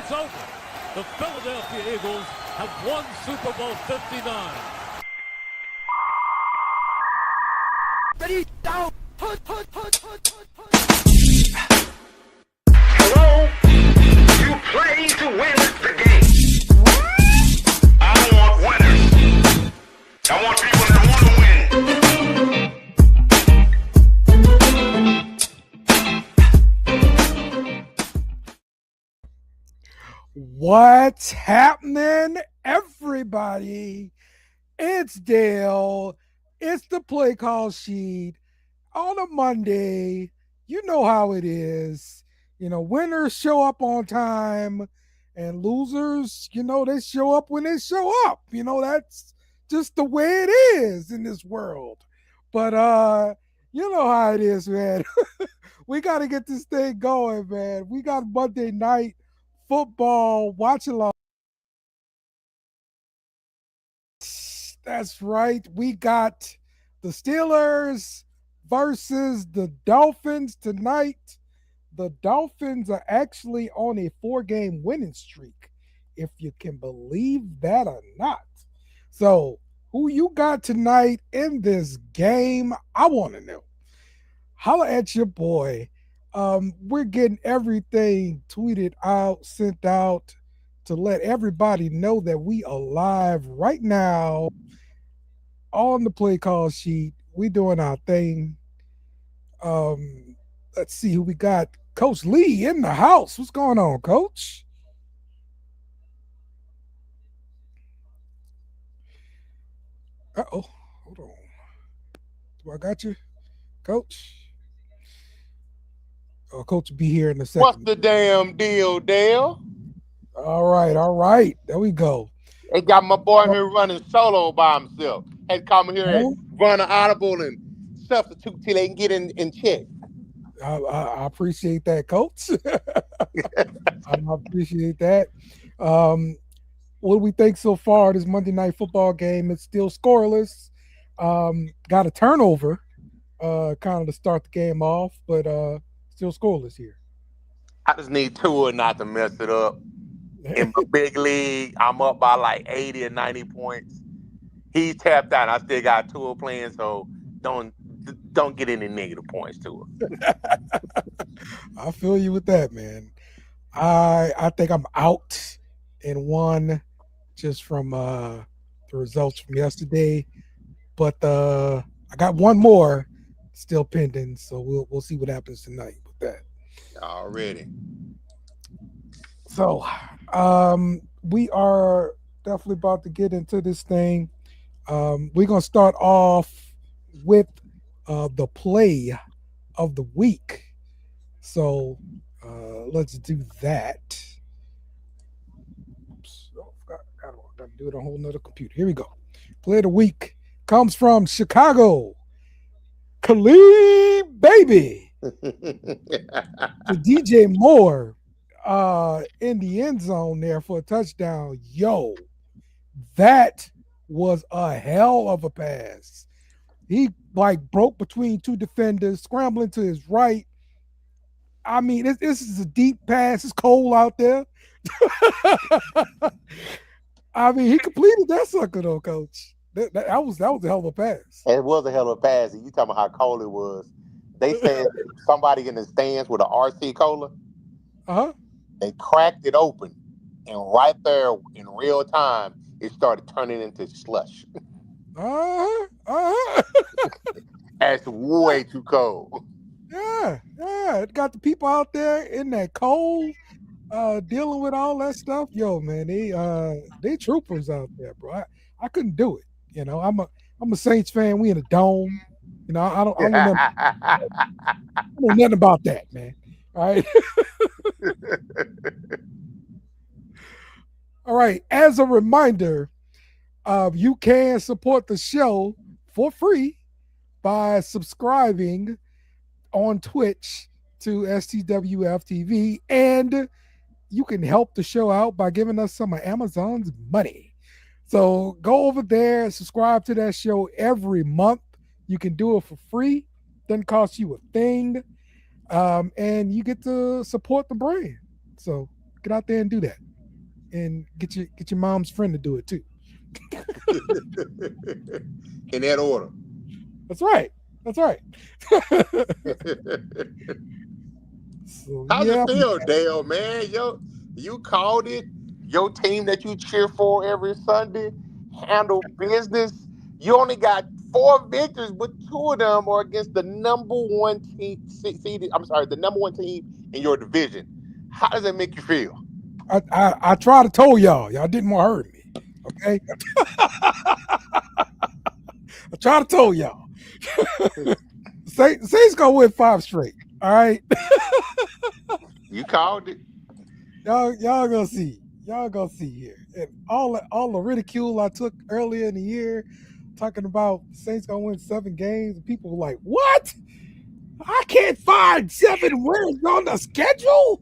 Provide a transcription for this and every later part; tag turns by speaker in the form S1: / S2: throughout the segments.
S1: It's over. The Philadelphia Eagles have won Super Bowl 59.
S2: Ready, down, put.
S3: Hello? You play to win the game. I want winners. I want people that want to win.
S4: What's happening, everybody? It's Dale. It's the Play Call Sheet on a Monday. You know how it is. You know, winners show up on time and losers, you know, they show up when they show up. You know, that's just the way it is in this world. But you know how it is, man. We got to get this thing going, man. We got Monday night football, watch along. That's right. We got the Steelers versus the Dolphins tonight. The Dolphins are actually on a 4-game winning streak, if you can believe that or not. So, who you got tonight in this game? I want to know. Holla at your boy. We're getting everything tweeted out, sent out to let everybody know that we are live right now on the Play Call Sheet. We doing our thing. Let's see who we got. Coach Lee in the house. What's going on, Coach? Uh-oh. Hold on. Do I got you, Coach? Oh, Coach will be here in a second.
S5: What's the damn deal, Dale?
S4: All right. There we go.
S5: They got my boy here running solo by himself. Had to come here and run an audible and substitute till they can get in check.
S4: I appreciate that, Coach. I appreciate that. What do we think so far? This Monday night football game, it's still scoreless. Got a turnover kind of to start the game off, but still scoreless here.
S5: I just need Tua not to mess it up. In my big league, I'm up by like 80 or 90 points. He's tapped out. I still got Tua playing, so don't get any negative points to it.
S4: I feel you with that, man. I think I'm out in one just from the results from yesterday, but I got one more still pending, so we'll see what happens tonight with that.
S5: Already.
S4: So we are definitely about to get into this thing. We're gonna start off with the play of the week. So let's do that. Oops, gotta do it on a whole nother computer. Here we go. Play of the week comes from Chicago. Khalid Baby to DJ Moore in the end zone there for a touchdown. Yo, that was a hell of a pass. He broke between two defenders, scrambling to his right. I mean, this is a deep pass. It's cold out there. I mean, he completed that sucker though, Coach. That was a hell of a pass.
S5: It was a hell of a pass. And you talking about how cold it was. They said somebody in the stands with an RC cola. They cracked it open, and right there in real time, it started turning into slush. That's way too cold.
S4: Yeah. It got the people out there in that cold, dealing with all that stuff. Yo, man, they troopers out there, bro. I couldn't do it. You know, I'm a Saints fan. We in a dome. You know, I don't know nothing about that, man. All right. All right. As a reminder, you can support the show for free by subscribing on Twitch to STWF TV, and you can help the show out by giving us some of Amazon's money. So go over there, subscribe to that show every month. You can do it for free. Doesn't cost you a thing. And you get to support the brand. So Get out there and do that, and get your mom's friend to do it too.
S5: In that order.
S4: That's right. That's right. So,
S5: How's it feel, Dale, man? You called it. Your team that you cheer for every Sunday handle business. You only got 4 victories, but 2 of them are against the number 1 team. The number 1 team in your division. How does that make you feel?
S4: I try to tell y'all didn't want to hurt me. Okay. I try to tell y'all. Saints gonna win 5 straight. All right.
S5: You called it.
S4: Y'all gonna see. Y'all gonna see here. And all the ridicule I took earlier in the year, talking about Saints gonna win 7 games, and people were like, "What? I can't find 7 wins on the schedule."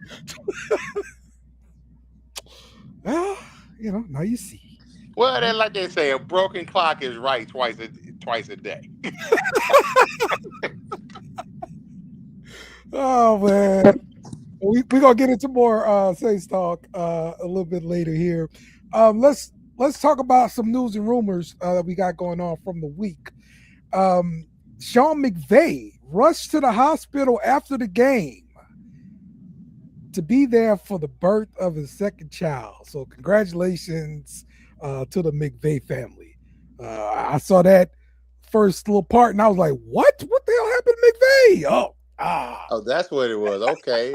S4: Well, now you see.
S5: Well, then, like they say, a broken clock is right twice a day.
S4: Oh man, we gonna get into more Saints talk a little bit later here. Let's talk about some news and rumors that we got going on from the week. Sean McVay rushed to the hospital after the game to be there for the birth of his 2nd child. So congratulations to the McVay family. I saw that first little part and I was like, what the hell happened to McVay?
S5: Oh, that's what it was. Okay.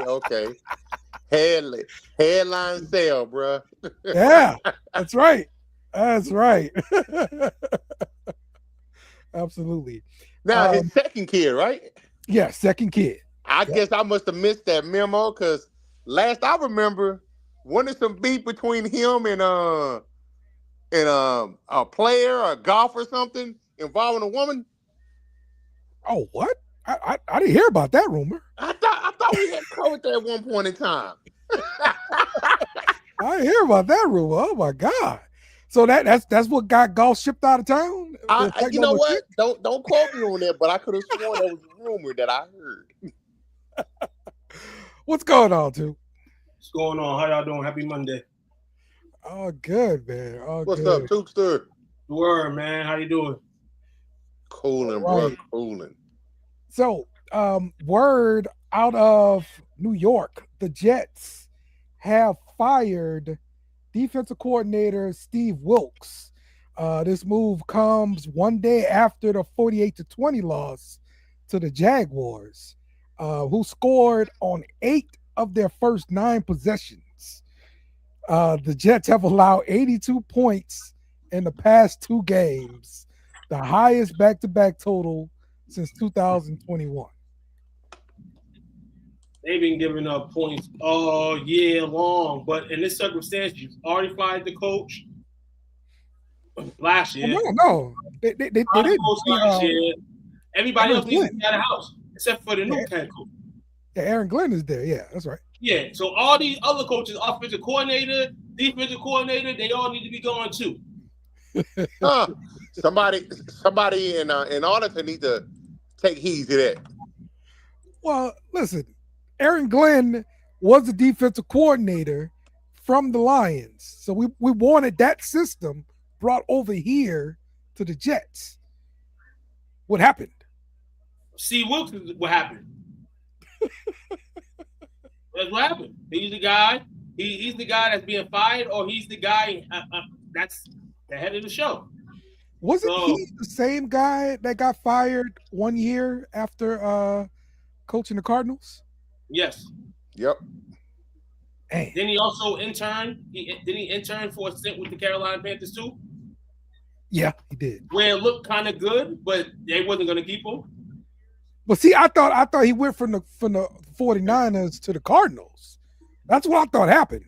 S5: Headline sale, bro.
S4: Yeah, that's right. Absolutely.
S5: Now, his 2nd kid, right?
S4: Yeah, 2nd kid.
S5: I guess I must have missed that memo because last I remember, wasn't there some beef between him and a player, a golf or something involving a woman?
S4: Oh, what? I didn't hear about that rumor.
S5: I thought we had covered that at one point in time.
S4: I didn't hear about that rumor. Oh my God! So that's what got golf shipped out of town.
S5: You know what? Don't quote me on that, but I could have sworn that was a rumor that I heard.
S4: What's going on, too?
S6: What's going on? How y'all doing? Happy Monday.
S4: Oh, good, man.
S5: What's up, Tookster?
S6: Word, man. How you doing?
S5: Cooling, bro. Cooling.
S4: So, word out of New York, the Jets have fired defensive coordinator Steve Wilks. This move comes one day after the 48-20 loss to the Jaguars, who scored on 8 of their first 9 possessions. The Jets have allowed 82 points in the past 2 games, the highest back-to-back total since 2021.
S6: They've been giving up points all year long, but in this circumstance, you already fired the coach last year.
S4: No. They didn't.
S6: Last year. Everybody else needs to be out of the house except for the new head coach.
S4: Yeah, Aaron Glenn is there. Yeah, that's right.
S6: Yeah, so all these other coaches, offensive coordinator, defensive coordinator, they all need to be going too.
S5: Somebody in Arlington need to take heed to that.
S4: Well, listen, Aaron Glenn was the defensive coordinator from the Lions, so we wanted that system brought over here to the Jets. What happened?
S6: Steve Wilks is what happened. That's what happened. He's the guy. He's the guy that's being fired, or he's the guy that's the head of the show.
S4: Wasn't he the same guy that got fired 1 year after coaching the Cardinals?
S6: Yes.
S5: Yep.
S4: Dang.
S6: Then he also interned. Did he intern for a stint with the Carolina Panthers too?
S4: Yeah, he did.
S6: Where it looked kind of good, but they wasn't going to keep him.
S4: But see, I thought he went from the 49ers to the Cardinals. That's what I thought happened.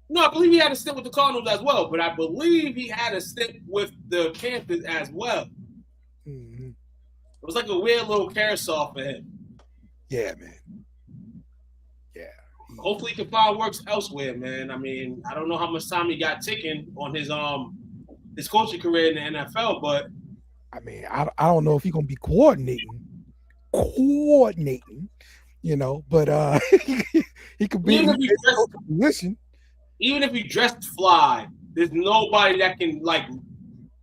S6: No, I believe he had a stint with the Cardinals as well, but I believe he had a stint with the Panthers as well.
S4: Mm-hmm.
S6: It was like a weird little carousel for him.
S4: Yeah, man. Yeah.
S6: Hopefully he can find works elsewhere, man. I mean, I don't know how much time he got ticking on his coaching career in the NFL, but
S4: I mean, I don't know if he's gonna be coordinating, but He could be in
S6: Even if he dressed,
S4: position.
S6: even if he dressed fly, there's nobody that can like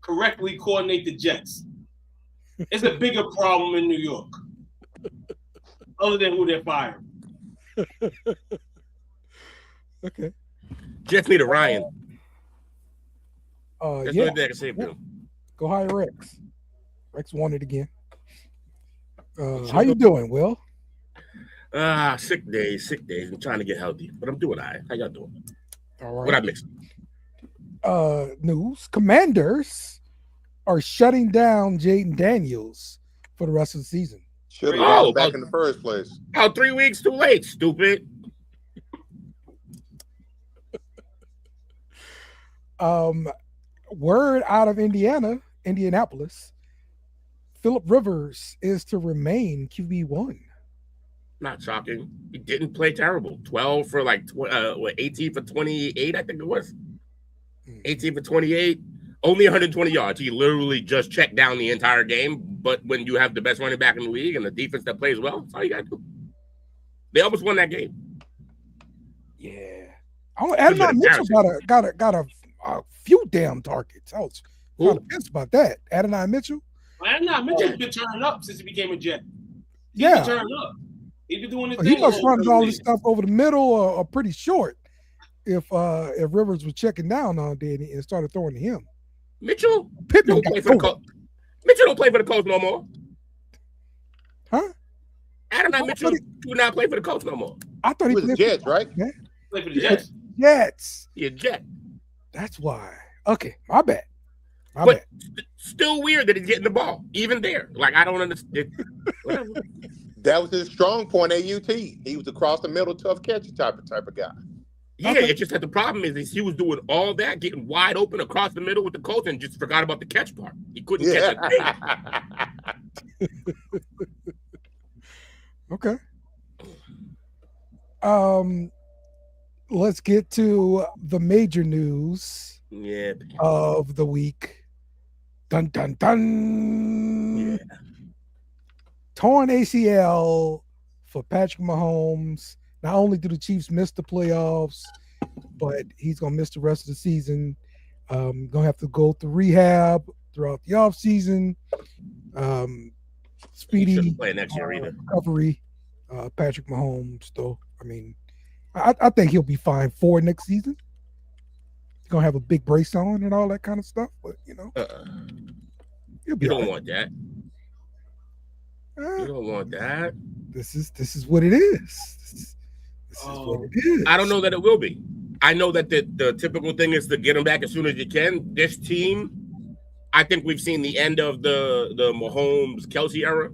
S6: correctly coordinate the Jets. It's a bigger problem in New York, other than who they're firing.
S4: Okay.
S7: Jets need a Ryan. That's
S4: Yeah.
S7: the only thing I can say for him.
S4: Go hire Rex. Rex won it again. How you doing, Will?
S7: Sick days. I'm trying to get healthy, but I'm doing all right. How y'all doing?
S4: All right.
S7: What I mixed?
S4: News. Commanders are shutting down Jaden Daniels for the rest of the season.
S5: Should have
S7: Oh,
S5: brought him back in the first place.
S7: Oh, 3 weeks too late, stupid.
S4: Word out of Indianapolis, Phillip Rivers is to remain QB1.
S7: Not shocking. He didn't play terrible. 12 for 18 for 28, I think it was. 18 for 28. Only 120 yards. He literally just checked down the entire game. But when you have the best running back in the league and the defense that plays well, that's all you got to do. They almost won that game.
S4: Yeah. Adonai Mitchell got a few damn targets. I was kind of pissed about that. Adonai Mitchell.
S6: Adonai Mitchell's been turning up since he became a Jet.
S4: Yeah.
S6: He's been turning up. He's been doing his
S4: He
S6: thing.
S4: must run all this stuff over the middle or pretty short. If Rivers was checking down all day and started throwing to him.
S7: Mitchell
S4: Pittman
S7: don't play for the Colts. Mitchell don't play for the Colts no more.
S4: Huh?
S7: Adonai Mitchell do not play for the Colts no more.
S4: I thought he
S5: was
S4: played
S5: Jets, right?
S6: Play for the Jets.
S4: Jets.
S7: He a Jet.
S4: That's why. Okay, my bad.
S7: But still weird that he's getting the ball, even there. Like, I don't understand. Whatever.
S5: That was his strong point at UT. He was across the middle, tough catcher type of guy.
S7: Yeah, it's just that the problem is he was doing all that, getting wide open across the middle with the Colts, and just forgot about the catch part. He couldn't catch a thing.
S4: Okay. Let's get to the major news of the week. Dun dun dun.
S7: Yeah.
S4: Torn ACL for Patrick Mahomes. Not only do the Chiefs miss the playoffs, but he's gonna miss the rest of the season. Gonna have to go through rehab throughout the offseason. Speedy
S7: play next year either.
S4: recovery. Patrick Mahomes, though. I mean, I think he'll be fine for next season. He's gonna have a big brace on and all that kind of stuff, but he'll be
S7: You don't
S4: all right.
S7: want that. You don't want that.
S4: This is what it is. This is what it is.
S7: I don't know that it will be. I know that the typical thing is to get him back as soon as you can. This team, I think we've seen the end of the Mahomes Kelsey era.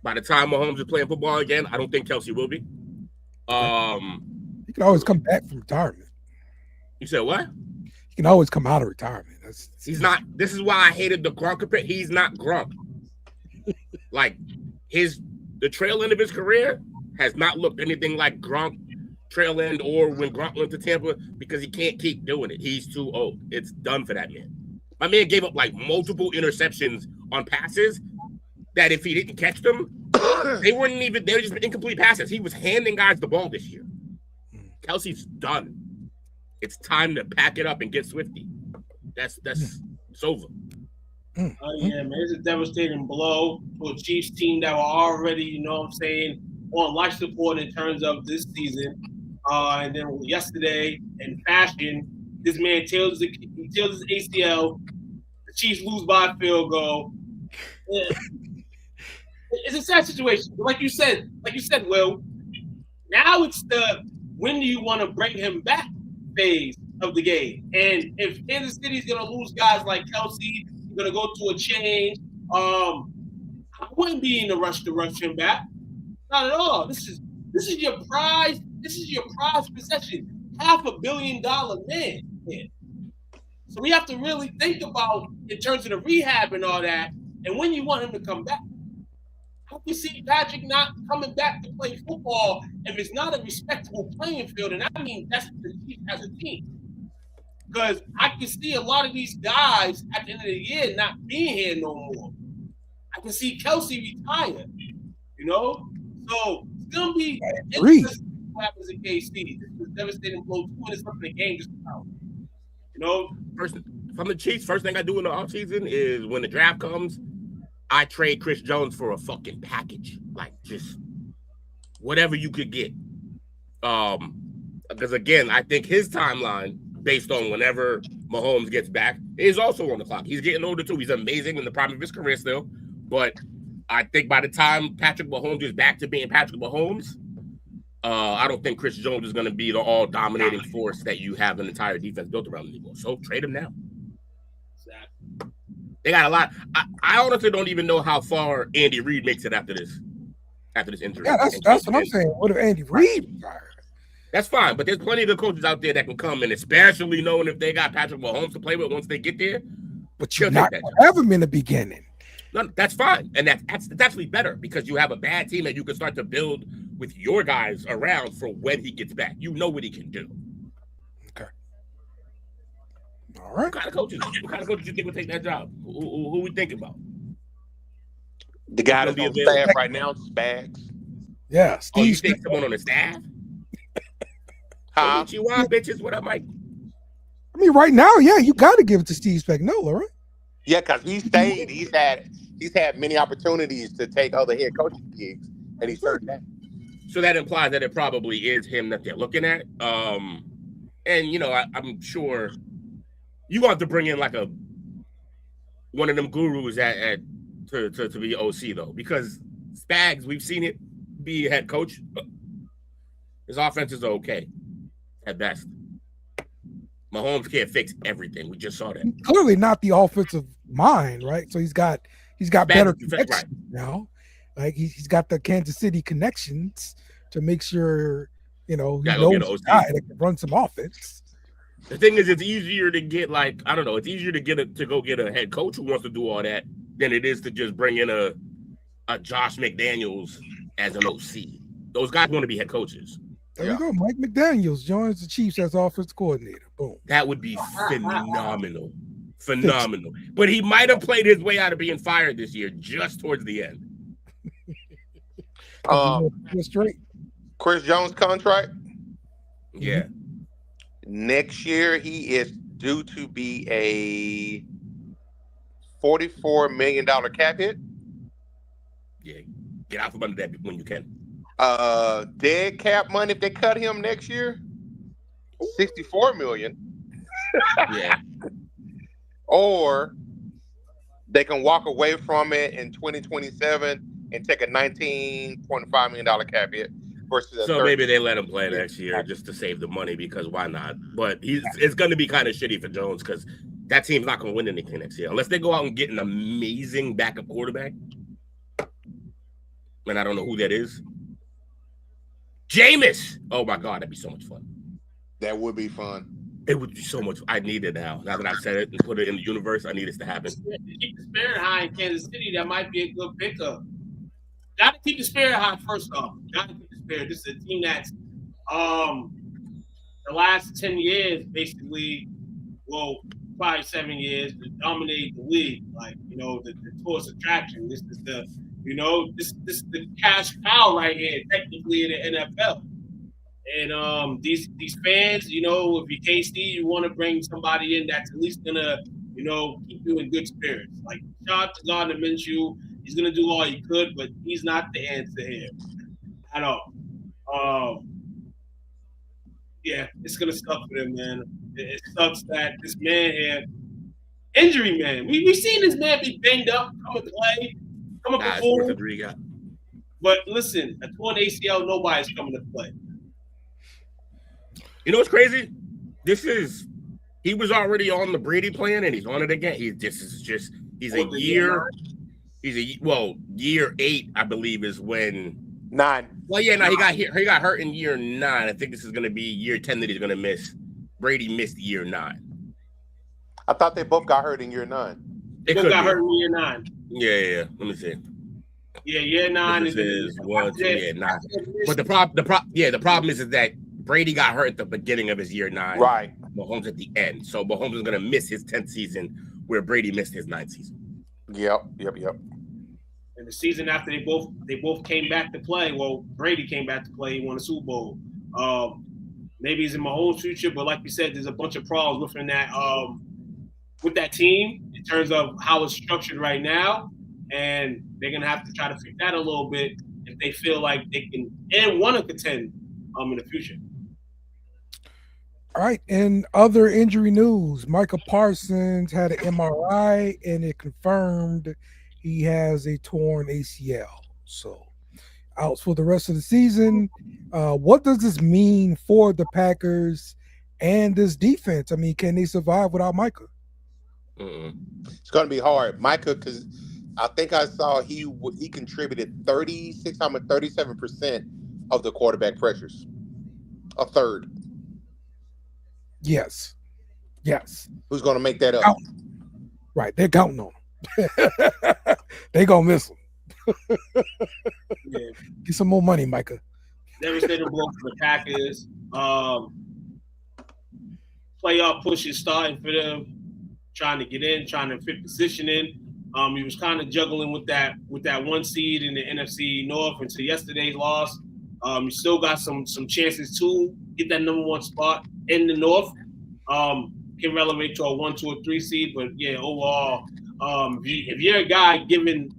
S7: By the time Mahomes is playing football again, I don't think Kelsey will be.
S4: He can always come back from retirement.
S7: You said what?
S4: He can always come out of retirement.
S7: He's not. This is why I hated the Gronk compare. He's not Gronk. Like the trail end of his career has not looked anything like Gronk trail end or when Gronk went to Tampa because he can't keep doing it. He's too old. It's done for that man. My man gave up like multiple interceptions on passes that if he didn't catch them, they were just incomplete passes. He was handing guys the ball this year. Kelsey's done. It's time to pack it up and get Swifty. It's over.
S6: Oh, yeah, man. It's a devastating blow to a Chiefs team that were already, on life support in terms of this season. And then yesterday, in fashion, this man tears his ACL. The Chiefs lose by a field goal. Yeah. It's a sad situation. Like you said, Will, now it's the when do you want to bring him back phase of the game. And if Kansas City's going to lose guys like Kelsey, going to go to a change. I wouldn't be in the rush to rush him back. Not at all. This is your prize. This is your prize possession. $500 million man. So we have to really think about in terms of the rehab and all that, and when you want him to come back. How can you see Patrick not coming back to play football if it's not a respectable playing field? And I mean that's the Chiefs as a team. Because I can see a lot of these guys at the end of the year not being here no more. I can see Kelsey retire, So it's going to be what happens in KC. This was devastating blow. 2 minutes left in the game just about. You know,
S7: First, from the Chiefs, first thing I do in the offseason is when the draft comes, I trade Chris Jones for a fucking package. Like, just whatever you could get. Because, again, I think his timeline, based on whenever Mahomes gets back, is also on the clock. He's getting older, too. He's amazing in the prime of his career still. But I think by the time Patrick Mahomes is back to being Patrick Mahomes, I don't think Chris Jones is going to be the all-dominating force that you have an entire defense built around anymore. So trade him now.
S6: exactly.
S7: They got a lot. I honestly don't even know how far Andy Reid makes it after this injury.
S4: Yeah, that's what I'm saying. What if Andy Reid retired?
S7: That's fine, but there's plenty of good coaches out there that can come, and especially knowing if they got Patrick Mahomes to play with once they get there.
S4: But you're not going to have him in the beginning.
S7: No, that's fine, and that's actually better because you have a bad team that you can start to build with your guys around for when he gets back. You know what he can do.
S4: Okay. All right.
S7: What kind of coaches you think would take that job? Who we thinking about?
S5: The guy that's on staff right now, Spags.
S4: Yeah,
S7: Oh, you
S4: Steve.
S7: think someone on the staff?
S5: Huh?
S7: You want bitches? What up, Mike?
S4: I mean, right now, yeah, you got to give it to Steve Spagnuolo, right?
S5: Yeah, because he stayed. He's had many opportunities to take other head coaching gigs, and he's turned down.
S7: So that implies that it probably is him that they're looking at. And you know, I'm sure you want to bring in like one of them gurus to be OC though, because Spags, we've seen it be a head coach. His offense is okay at best. Mahomes can't fix everything. We just saw that.
S4: Clearly not the offensive mind, right? So he's got better connections
S7: right
S4: now. Like he's got the Kansas City connections to make sure, you know, he knows a guy that can run some offense.
S7: The thing is, it's easier to get it's easier to go get a head coach who wants to do all that than it is to just bring in a Josh McDaniels as an OC. Those guys want to be head coaches.
S4: There you go. Mike McDaniels joins the Chiefs as offensive coordinator. Boom.
S7: That would be phenomenal. Phenomenal. But he might have played his way out of being fired this year just towards the end.
S4: Straight.
S5: Chris Jones' contract?
S7: Yeah.
S5: Next year, he is due to be a $44 million cap hit.
S7: Yeah. Get out from under that when you can.
S5: Dead cap money if they cut him next year, $64 million.
S7: Yeah.
S5: Or they can walk away from it in 2027 and take a $19.5 million cap hit versus
S7: so maybe they let him play next year just to save the money because why not? But it's going to be kind of shitty for Jones because that team's not going to win anything next year unless they go out and get an amazing backup quarterback. And I don't know who that is. Jameis. Oh my God, that'd be so much fun.
S5: That would be fun.
S7: It would be so much. I need it now. Now that I've said it and put it in the universe, I need this to happen.
S6: Keep the spirit high in Kansas City. That might be a good pickup. Got to keep the spirit high first off. Got to keep the spirit. This is a team that's the last 10 years, basically, well, probably 7 years, dominated the league. Like, you know, the tourist attraction. This is the, you know, this is the cash cow right here, technically in the NFL. And these fans, you know, if you're KC, you want to bring somebody in that's at least gonna, you know, keep you in good spirits. Like shout out to Gardner Minshew, he's gonna do all he could, but he's not the answer here at all. Yeah, it's gonna suck for them, man. It sucks that this man here, injury man. We've seen this man be banged up, come and play, come and perform. But listen, a torn ACL, nobody's coming to play.
S7: You know what's crazy? He was already on the Brady plan and he's on it again. Year 8, I believe, is when
S5: 9.
S7: Well, yeah, no, he got hurt in year 9. I think this is gonna be year 10 that he's gonna miss. Brady missed year 9.
S5: I thought they both got hurt in year 9.
S6: They both got hurt in year 9.
S7: Yeah. Let me see.
S6: Yeah, year 9
S7: is 1, 2, yeah, 9. But the problem is that Brady got hurt at the beginning of his year 9.
S5: Right.
S7: Mahomes at the end. So Mahomes is going to miss his 10th season where Brady missed his 9th season.
S5: Yep.
S6: And the season after they both came back to play, well, Brady came back to play, he won a Super Bowl. Maybe he's in Mahomes' future, but like you said, there's a bunch of problems within that with that team in terms of how it's structured right now, and they're gonna have to try to fix that a little bit if they feel like they can and want to contend in the future.
S4: All right, in other injury news, Micah Parsons had an MRI and it confirmed he has a torn ACL. So out for the rest of the season. What does this mean for the Packers and this defense? I mean, can they survive without Micah?
S5: It's going to be hard. Micah, because I think I saw he contributed 37% of the quarterback pressures. A third.
S4: Yes.
S5: Who's going to make that up?
S4: Right, they're counting on him. They're going to miss him.
S6: Yeah.
S4: Get some more money, Micah.
S6: Devastating blow for the Packers. Playoff push is starting for them, trying to get in, trying to fit positioning. He was kind of juggling with that 1 seed in the NFC North until yesterday's loss. You still got some chances to get that number 1 spot in the North. Can relevate to a 1, 2, or 3 seed, but yeah, overall, if you're a guy giving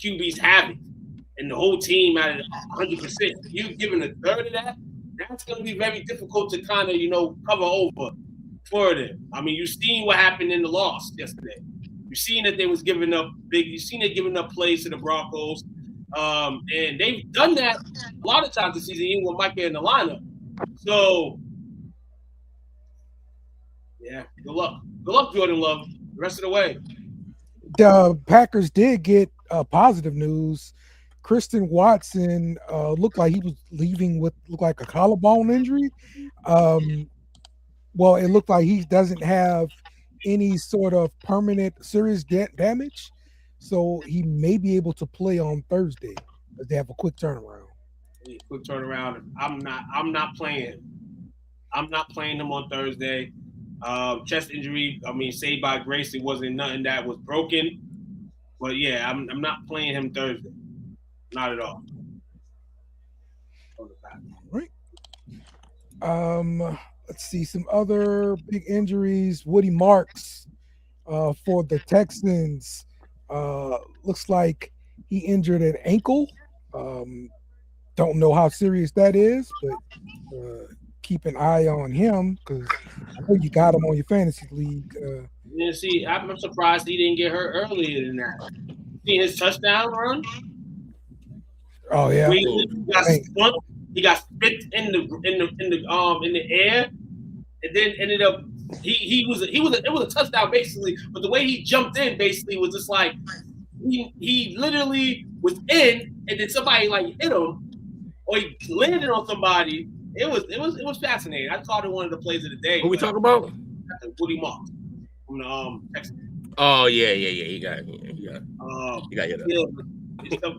S6: QBs havoc and the whole team at 100%, you giving a third of that, that's going to be very difficult to kind of cover over for them. I mean, you've seen what happened in the loss yesterday. You've seen that they was giving up big. You've seen it giving up plays to the Broncos, and they've done that a lot of times this season, even with Micah in the lineup. So, yeah, good luck, Jordan Love. The rest of the way.
S4: The Packers did get positive news. Christian Watson looked like he was leaving with a collarbone injury. Well, it looked like he doesn't have any sort of permanent serious damage, so he may be able to play on Thursday because they have a quick turnaround.
S6: Quick turnaround. I'm not playing. I'm not playing him on Thursday. Chest injury. I mean, saved by grace. It wasn't nothing that was broken. But yeah, I'm not playing him Thursday. Not at all.
S4: All right. Let's see some other big injuries. Woody Marks for the Texans. Looks like he injured an ankle. Don't know how serious that is, but keep an eye on him because I know you got him on your fantasy league.
S6: Yeah, see, I'm surprised he didn't get hurt earlier than that. See his touchdown run?
S4: Oh yeah.
S6: He got spit in the air, and then ended up it was a touchdown basically. But the way he jumped in basically was just like he literally was in, and then somebody like hit him, or he landed on somebody. It was fascinating. I called it one of the plays of the day.
S7: What we talking about?
S6: Woody Marks from the Texans.
S7: Oh yeah. He got hit.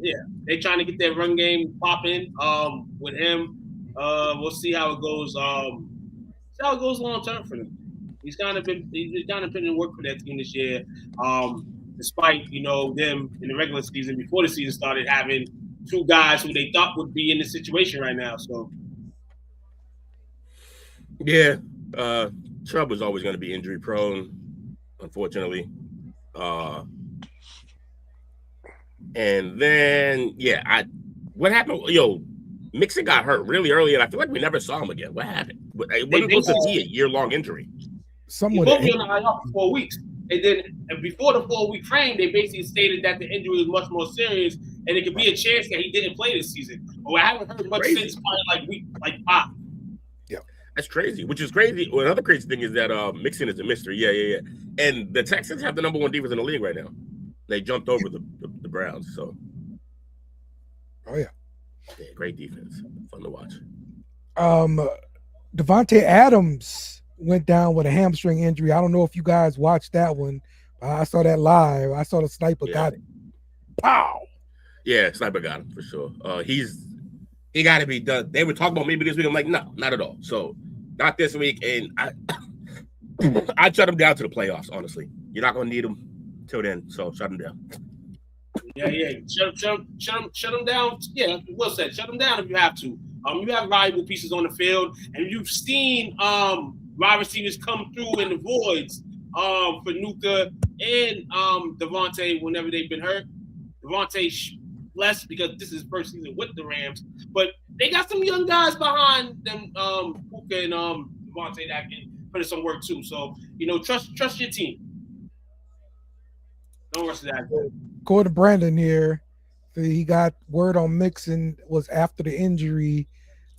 S6: Yeah, they trying to get that run game popping with him. We'll see how it goes. See how it goes long term for them. He's kind of been in work for that team this year. Despite them in the regular season before the season started having 2 guys who they thought would be in this situation right now. So
S7: yeah, Chubb was always going to be injury prone, unfortunately. And then, what happened? Mixon got hurt really early, and I feel like we never saw him again. What happened? It wasn't supposed to be a year-long injury.
S6: He will be on the IR for 4 weeks. And then before the 4-week frame, they basically stated that the injury was much more serious, and it could be a chance that he didn't play this season. But I haven't heard much since probably week 5.
S7: Yeah, that's crazy. Which is crazy. Well, another crazy thing is that Mixon is a mystery. Yeah. And the Texans have the number 1 defense in the league right now. They jumped over the Browns. So,
S4: oh yeah,
S7: great defense, fun to watch.
S4: Devontae Adams went down with a hamstring injury. I don't know if you guys watched that one. I saw that live. I saw the sniper got it. Pow.
S7: Yeah, sniper got him for sure. He got to be done. They were talking about maybe this week. I'm like, no, not at all. So, not this week. And I'd shut him down to the playoffs. Honestly, you're not going to need him till then. So shut him down.
S6: Yeah. Shut him down. Yeah, well said. Shut him down if you have to. You have valuable pieces on the field, and you've seen wide receivers come through in the voids for Nuka and Devontae whenever they've been hurt. Devontae less because this is his first season with the Rams, but they got some young guys behind them, Puka and Devontae that can put in some work too. So trust your team. Don't rush that.
S4: According to Brandon here, he got word on Mixon was after the injury.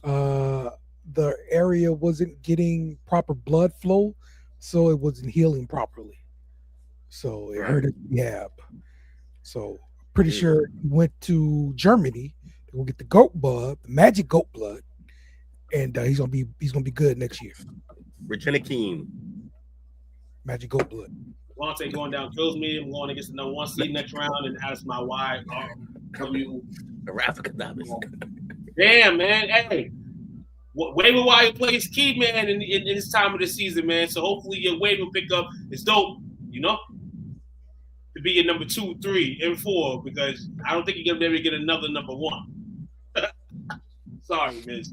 S4: The area wasn't getting proper blood flow, so it wasn't healing properly. So it hurt his rehab. So pretty sure he went to Germany to go get the goat blood, the magic goat blood, and he's gonna be good next year.
S7: Regina Keen,
S4: magic goat blood.
S6: Devontae going down kills me. I'm going against the number 1 seed next round, and that's my YW. Damn, man. Hey, waiver wire plays key, man, in this time of the season, man. So hopefully your waiver pickup is dope, to be your number 2, 3, and 4, because I don't think you're gonna be able to get another number 1. Sorry, Miz.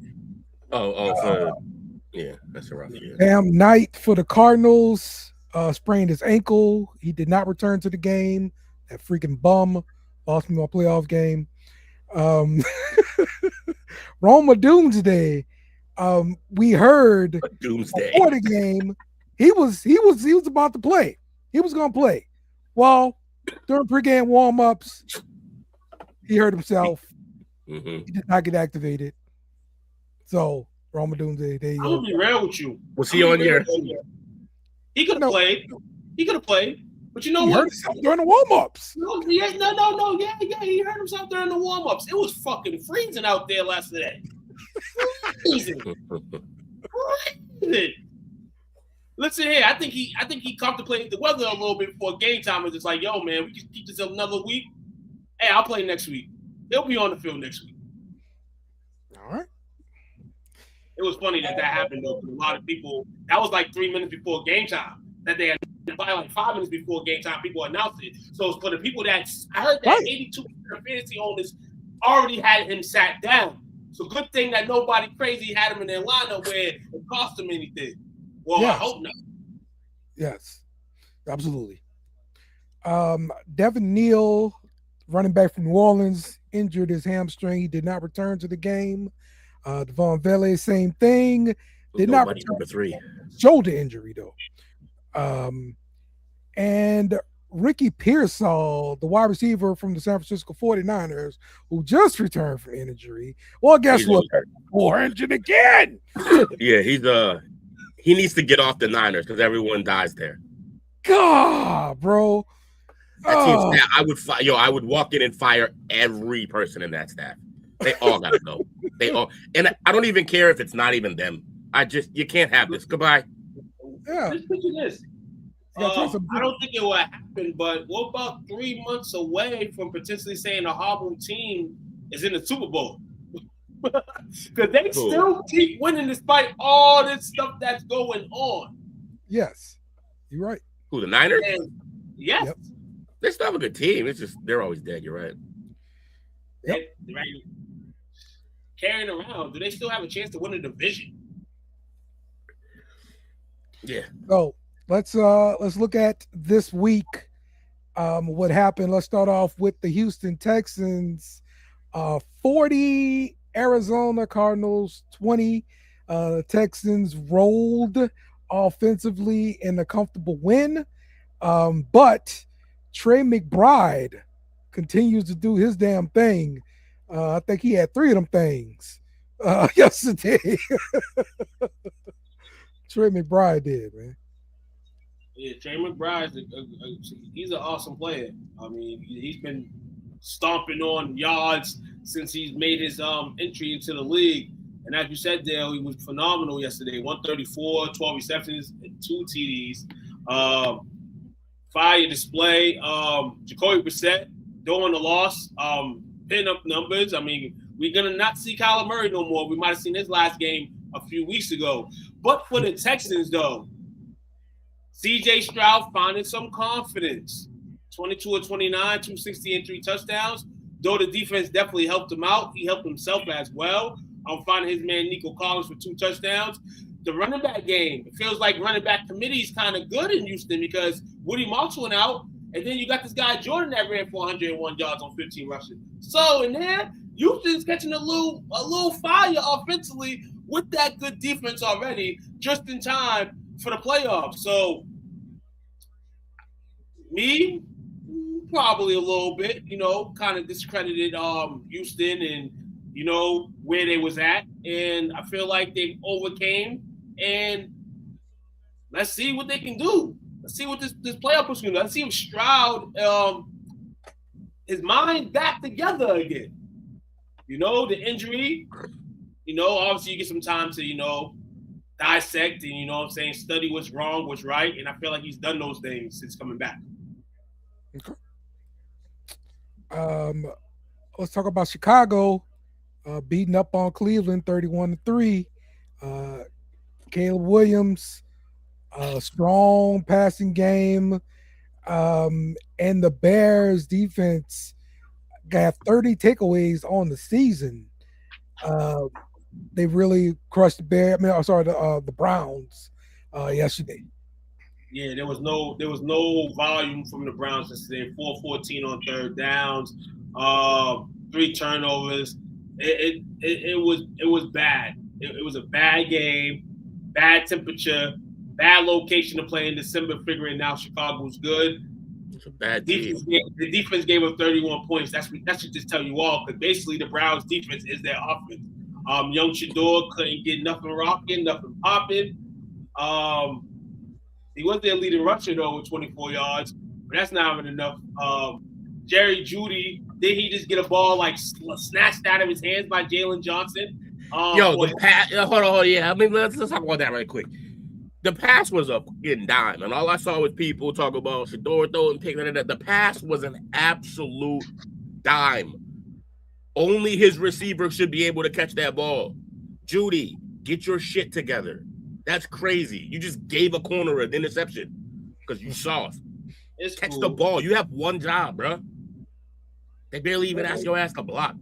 S7: Yeah, that's a rough year.
S4: Cam Knight for the Cardinals sprained his ankle. He did not return to the game. That freaking bum lost me my playoff game. Roma Doomsday. We heard
S7: Doomsday
S4: before the game he was about to play. He was gonna play. Well, during pregame warm-ups, he hurt himself.
S7: Mm-hmm.
S4: He did not get activated. So Roma Doomsday.
S6: I'm gonna be real with you.
S7: Was he on your?
S6: He could have played. He could have played. But you know
S4: he
S6: what?
S4: Hurt himself during the warm-ups.
S6: No. Yeah, he hurt himself during the warm-ups. It was fucking freezing out there last night. Freezing. Listen here, I think he contemplated the weather a little bit before game time. Was just like, yo, man, we can keep this up another week. Hey, I'll play next week. They'll be on the field next week.
S4: All right.
S6: It was funny that happened though. A lot of people. That was like 3 minutes before game time. That they had probably like 5 minutes before game time. People announced it. So it's for the people that I heard that 82% of fantasy owners already had him sat down. So good thing that nobody crazy had him in their lineup where it cost them anything. Well, yes. I hope not.
S4: Yes, absolutely. Devin Neal, running back from New Orleans, injured his hamstring. He did not return to the game. Devon Vele, same thing. Did not return.
S7: Number 3.
S4: Shoulder injury, though. And Ricky Pearsall, the wide receiver from the San Francisco 49ers, who just returned from injury. Well, guess what? More injured again.
S7: Yeah, he needs to get off the Niners because everyone dies there.
S4: God, bro.
S7: That team staff, I would walk in and fire every person in that staff. They all gotta go. And I don't even care if it's not even them. You can't have this. Goodbye.
S4: Yeah.
S6: Just picture this. I don't think it will happen, but we're about 3 months away from potentially saying a Harlem team is in the Super Bowl. Because they still keep winning despite all this stuff that's going on.
S4: Yes. You're right.
S7: Who, the Niners?
S6: Yes.
S4: Yep.
S7: They still have a good team. It's just they're always dead. You're right.
S4: Yep.
S6: Right. Carrying around, do they still have a chance to win a division?
S7: Yeah.
S4: So let's look at this week. What happened? Let's start off with the Houston Texans. 40, Arizona Cardinals 20. Texans rolled offensively in a comfortable win. But Trey McBride continues to do his damn thing. I think he had 3 of them things yesterday. Trey McBride did, man.
S6: Yeah, Trey McBride, he's an awesome player. I mean, he's been stomping on yards since he's made his entry into the league. And as you said, Dale, he was phenomenal yesterday. 134, 12 receptions, and 2 TDs. Fire display. Jacoby Brissett doing the loss. Pin up numbers. I mean, we're going to not see Kyler Murray no more. We might have seen his last game a few weeks ago. But for the Texans, though, C.J. Stroud finding some confidence. 22 of 29, 260 and 3 touchdowns. Though the defense definitely helped him out. He helped himself as well. finding his man Nico Collins for 2 touchdowns. The running back game, it feels like running back committee is kind of good in Houston because Woody Marks went out, and then you got this guy Jordan that ran 401 yards on 15 rushes. So in there, Houston's catching a little fire offensively with that good defense already, just in time for the playoffs. So me, probably a little bit, kind of discredited Houston and where they was at, and I feel like they overcame. And let's see what they can do. Let's see what this playoff push can do. Let's see if Stroud his mind back together again. The injury. Obviously you get some time to dissect and study what's wrong, what's right, and I feel like he's done those things since coming back.
S4: Okay. Let's talk about Chicago beating up on Cleveland 31-3. Caleb Williams, strong passing game, and the Bears defense got 30 takeaways on the season. They really crushed the Browns yesterday.
S6: Yeah, there was no volume from the Browns yesterday. 4-14 on third downs, 3 turnovers. It was bad. It was a bad game, bad temperature, bad location to play in December. Figuring now Chicago's good.
S7: It's a bad
S6: defense. The defense gave up 31 points. That should just tell you all, because basically the Browns' defense is their offense. Young Shador couldn't get nothing rocking, nothing popping. He was their leading rusher though with 24 yards, but that's not even enough. Jerry Jeudy, did he just get a ball like snatched out of his hands by Jalen Johnson?
S7: The pass. Hold on. Yeah, I mean, let's talk about that right quick. The pass was a fucking dime, and all I saw was people talk about Shador throwing pick. The pass was an absolute dime. Only his receiver should be able to catch that ball. Jeudy, get your shit together. That's crazy. You just gave a corner an interception because you soft. Catch the ball. You have one job, bro. They barely even ask your ass to block.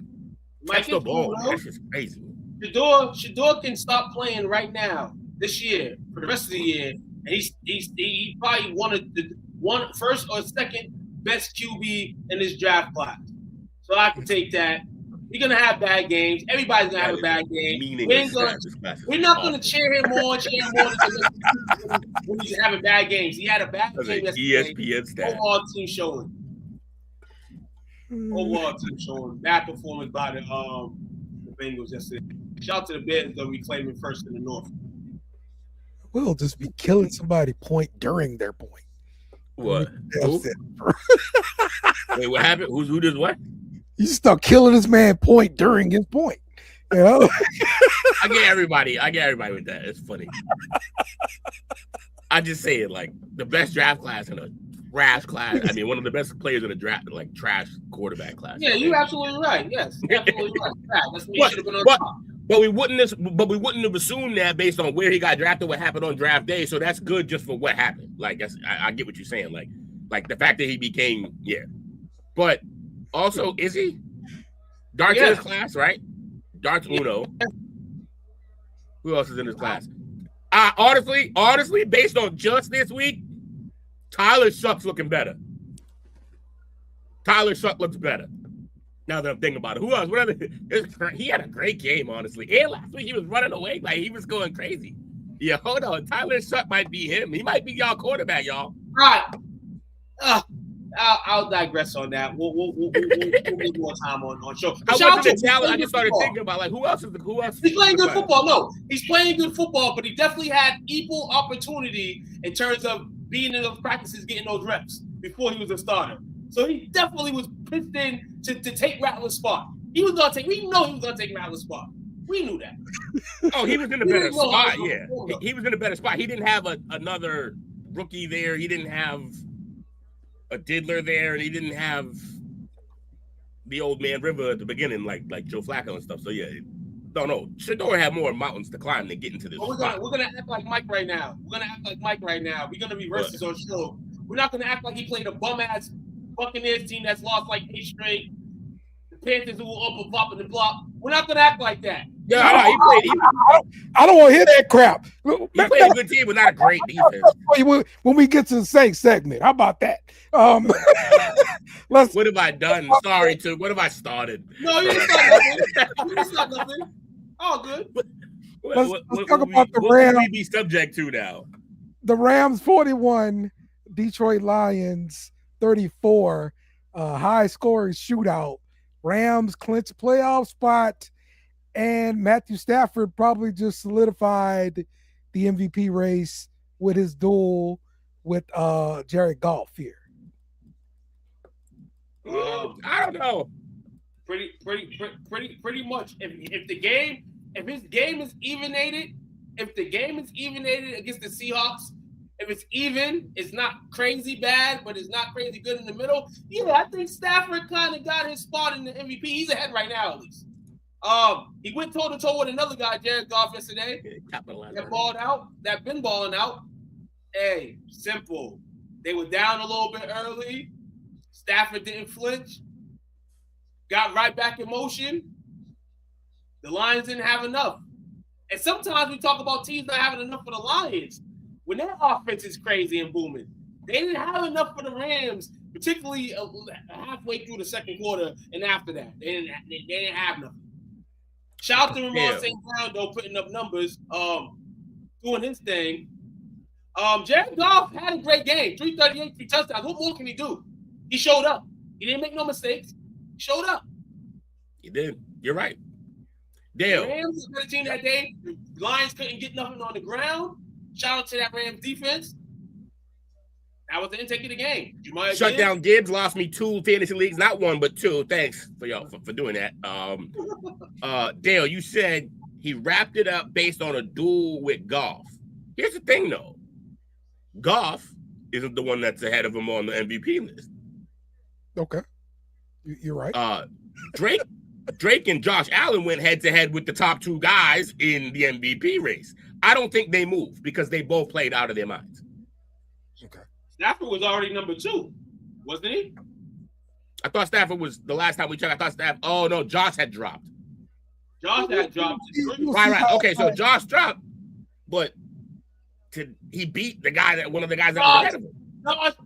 S7: Catch the ball. That's just crazy.
S6: Shador can stop playing right now, this year, for the rest of the year, and he probably one first or second best QB in this draft class. So I can take that. You're gonna have bad games. Everybody's gonna have a bad game. We're not gonna cheer him on when he's having bad games. He had a bad game yesterday.
S7: ESPN stat.
S6: Overall team showing. Bad performance by the Bengals yesterday. Shout out to the Bears though, reclaiming first in the North.
S4: We'll just be killing somebody point during their point.
S7: What? Wait, what happened? Who did what?
S4: You start killing this man point during his point. I
S7: get everybody with that. It's funny. I just say it like the best draft class in a trash class. I mean, one of the best players in a draft, like trash quarterback class.
S6: Yeah, you're absolutely right. Yes, absolutely right. That's me. Should have been on top.
S7: But we wouldn't have assumed that based on where he got drafted, what happened on draft day. So that's good just for what happened. Like I get what you're saying. Like the fact that he became but. Also, is he? Dart's in his class, right? Dart's Uno. Who else is in his class? Honestly, based on just this week, Tyler Shuck's looking better. Tyler Shuck looks better. Now that I'm thinking about it. Who else? He had a great game, honestly. And last week he was running away. Like, he was going crazy. Yeah, hold on. Tyler Shuck might be him. He might be y'all quarterback, y'all.
S6: Right. I'll digress on that. We'll need more time on show.
S7: I just started thinking about who else.
S6: He's playing good football. No, he's playing good football, but he definitely had equal opportunity in terms of being in those practices, getting those reps before he was a starter. So he definitely was pitched in to take Rattler's spot. We know he was gonna take Rattler's spot. We knew that.
S7: Oh, he was in a better spot. Yeah, he was in a better spot. He didn't have another rookie there. He didn't have a diddler there, and he didn't have the old man River at the beginning, like Joe Flacco and stuff. So yeah, no. Shador had more mountains to climb to get into this spot.
S6: We're gonna act like Mike right now. We're gonna be versus on show. We're not gonna act like he played a bum ass Buccaneers team that's lost like 8 straight. The Panthers who will up and pop and block. We're not gonna act like that.
S7: Yeah, I know.
S4: I don't want to hear that crap.
S7: He played a good team, but not a great defense.
S4: When we get to the Saints segment, how about that?
S7: What have I done? Sorry, to what have I started?
S6: No, you didn't start nothing. All good.
S4: Let's talk about the Rams.
S7: What we be subject to now?
S4: The Rams 41, Detroit Lions 34. High scoring shootout. Rams clinch a playoff spot, and Matthew Stafford probably just solidified the MVP race with his duel with Jared Goff here.
S7: I don't know.
S6: Pretty much. If his game is evenated, against the Seahawks, if it's even, it's not crazy bad, but it's not crazy good in the middle. Yeah, I think Stafford kind of got his spot in the MVP. He's ahead right now, at least. He went toe-to-toe with another guy, Jared Goff, yesterday. That been balling out. Hey, simple. They were down a little bit early. Stafford didn't flinch. Got right back in motion. The Lions didn't have enough. And sometimes we talk about teams not having enough for the Lions. When their offense is crazy and booming, they didn't have enough for the Rams, particularly halfway through the second quarter and after that. They didn't have nothing. Shout out to Ramon St. Brown, though, putting up numbers, doing his thing. Jared Goff had a great game, 338, 3 touchdowns. What more can he do? He showed up. He didn't make no mistakes. He showed up.
S7: He did. You're right. Dale.
S6: The Rams was a better team that day. The Lions couldn't get nothing on the ground. Shout out to that Rams defense. That was the intake of the game.
S7: Shut down Gibbs, lost me 2 fantasy leagues, not 1, but 2. Thanks for y'all for doing that. Dale, you said he wrapped it up based on a duel with Goff. Here's the thing, though. Goff isn't the one that's ahead of him on the MVP list.
S4: Okay. You're right.
S7: Drake and Josh Allen went head-to-head with the top 2 guys in the MVP race. I don't think they moved because they both played out of their minds.
S4: Okay.
S6: Stafford was already number 2, wasn't he?
S7: I thought Stafford was the last time we checked. I thought Stafford. Oh no, Josh had dropped.
S6: Josh had dropped.
S7: Right. Okay, so Josh dropped, but he beat one of the guys that was ahead of him.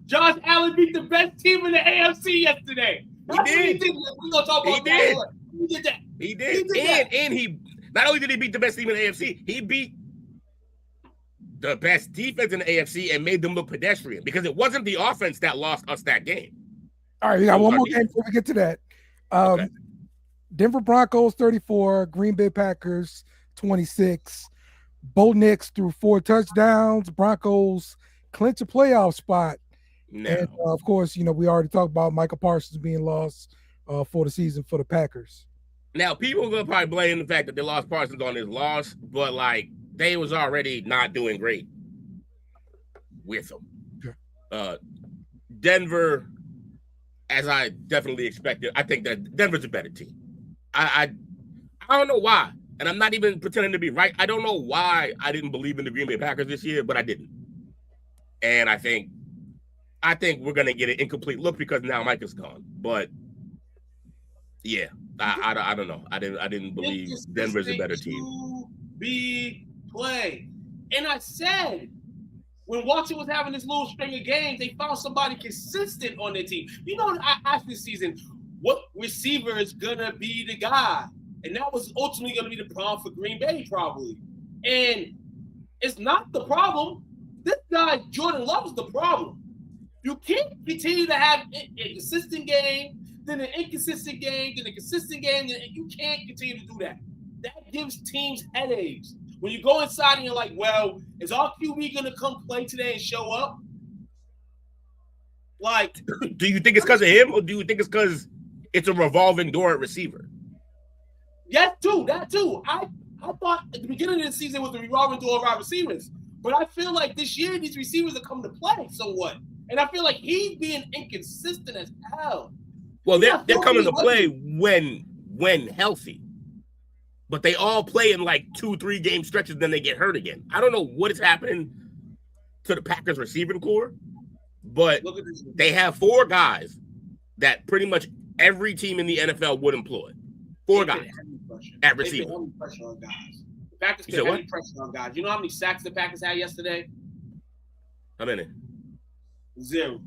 S6: Josh Allen beat the best team in the AFC yesterday.
S7: He did.
S6: We're gonna talk about that. He did that.
S7: He did. And he not only did he beat the best team in the AFC, he beat the best defense in the AFC and made them look pedestrian because it wasn't the offense that lost us that game.
S4: All right, we got one more game before we get to that.
S7: Okay.
S4: Denver Broncos 34, Green Bay Packers 26. Bo Nix threw 4 touchdowns. Broncos clinch a playoff spot.
S7: No.
S4: And of course, we already talked about Micah Parsons being lost for the season for the Packers.
S7: Now, people are gonna probably blame the fact that they lost Parsons on his loss, but they was already not doing great with him.
S4: Okay.
S7: Denver, as I definitely expected, I think that Denver's a better team. I don't know why, and I'm not even pretending to be right. I don't know why I didn't believe in the Green Bay Packers this year, but I didn't. And I think we're gonna get an incomplete look because now Micah's gone. But yeah, I don't know. I didn't believe Denver's a better team.
S6: Play. And I said, when Washington was having this little string of games, they found somebody consistent on their team. I asked this season, what receiver is going to be the guy? And that was ultimately going to be the problem for Green Bay, probably. And it's not the problem. This guy, Jordan Love, is the problem. You can't continue to have a consistent game, then an inconsistent game, then a consistent game, and you can't continue to do that. That gives teams headaches. When you go inside and you're like, well, is our QB going to come play today and show up?
S7: Do you think it's because of him, or do you think it's because it's a revolving door at receiver?
S6: Yes, that too. I thought at the beginning of the season was the revolving door of wide receivers. But I feel like this year these receivers are coming to play somewhat. And I feel like he's being inconsistent as hell.
S7: Well, they're coming to play when healthy. But they all play in 2-3 game stretches, then they get hurt again. I don't know what is happening to the Packers receiving core, but they have 4 guys that pretty much every team in the NFL would employ. 4
S6: They
S7: guys
S6: put heavy pressure.
S7: at
S6: They
S7: receiver.
S6: put heavy pressure on guys. The Packers
S7: You
S6: put
S7: said
S6: heavy
S7: what?
S6: pressure on guys. You know how many sacks the Packers had yesterday?
S7: How many?
S6: 0.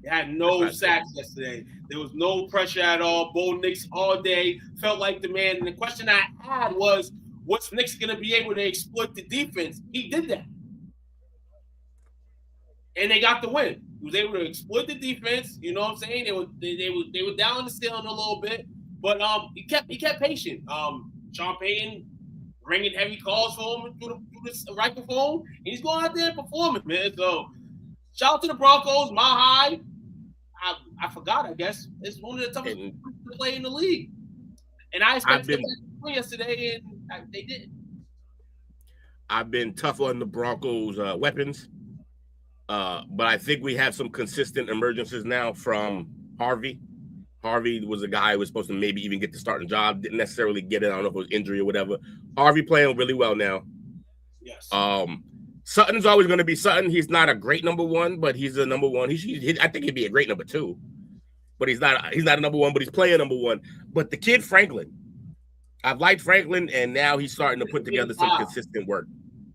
S6: They had no sacks yesterday. There was no pressure at all. Bo Nix all day felt like the man. And the question I had was, what's Nix going to be able to exploit the defense? He did that. And they got the win. He was able to exploit the defense. You know what I'm saying? They were down in the ceiling a little bit, but he kept patient. Sean Payton ringing heavy calls for him through the microphone, and he's going out there and performing, man. So shout out to the Broncos, my high. I forgot. I guess it's one of the toughest to play in the league, and I expected them to win yesterday, and they didn't.
S7: I've been tough on the Broncos' weapons. But I think we have some consistent emergences now from Harvey. Harvey was a guy who was supposed to maybe even get the starting job. Didn't necessarily get it. I don't know if it was injury or whatever. Harvey playing really well now.
S6: Yes.
S7: Sutton's always going to be Sutton. He's not a great number 1, but he's a number 1. I think he'd be a great number 2. But he's not a number 1, but he's playing number 1. But the kid Franklin, I've liked Franklin, and now he's starting to put together some consistent work.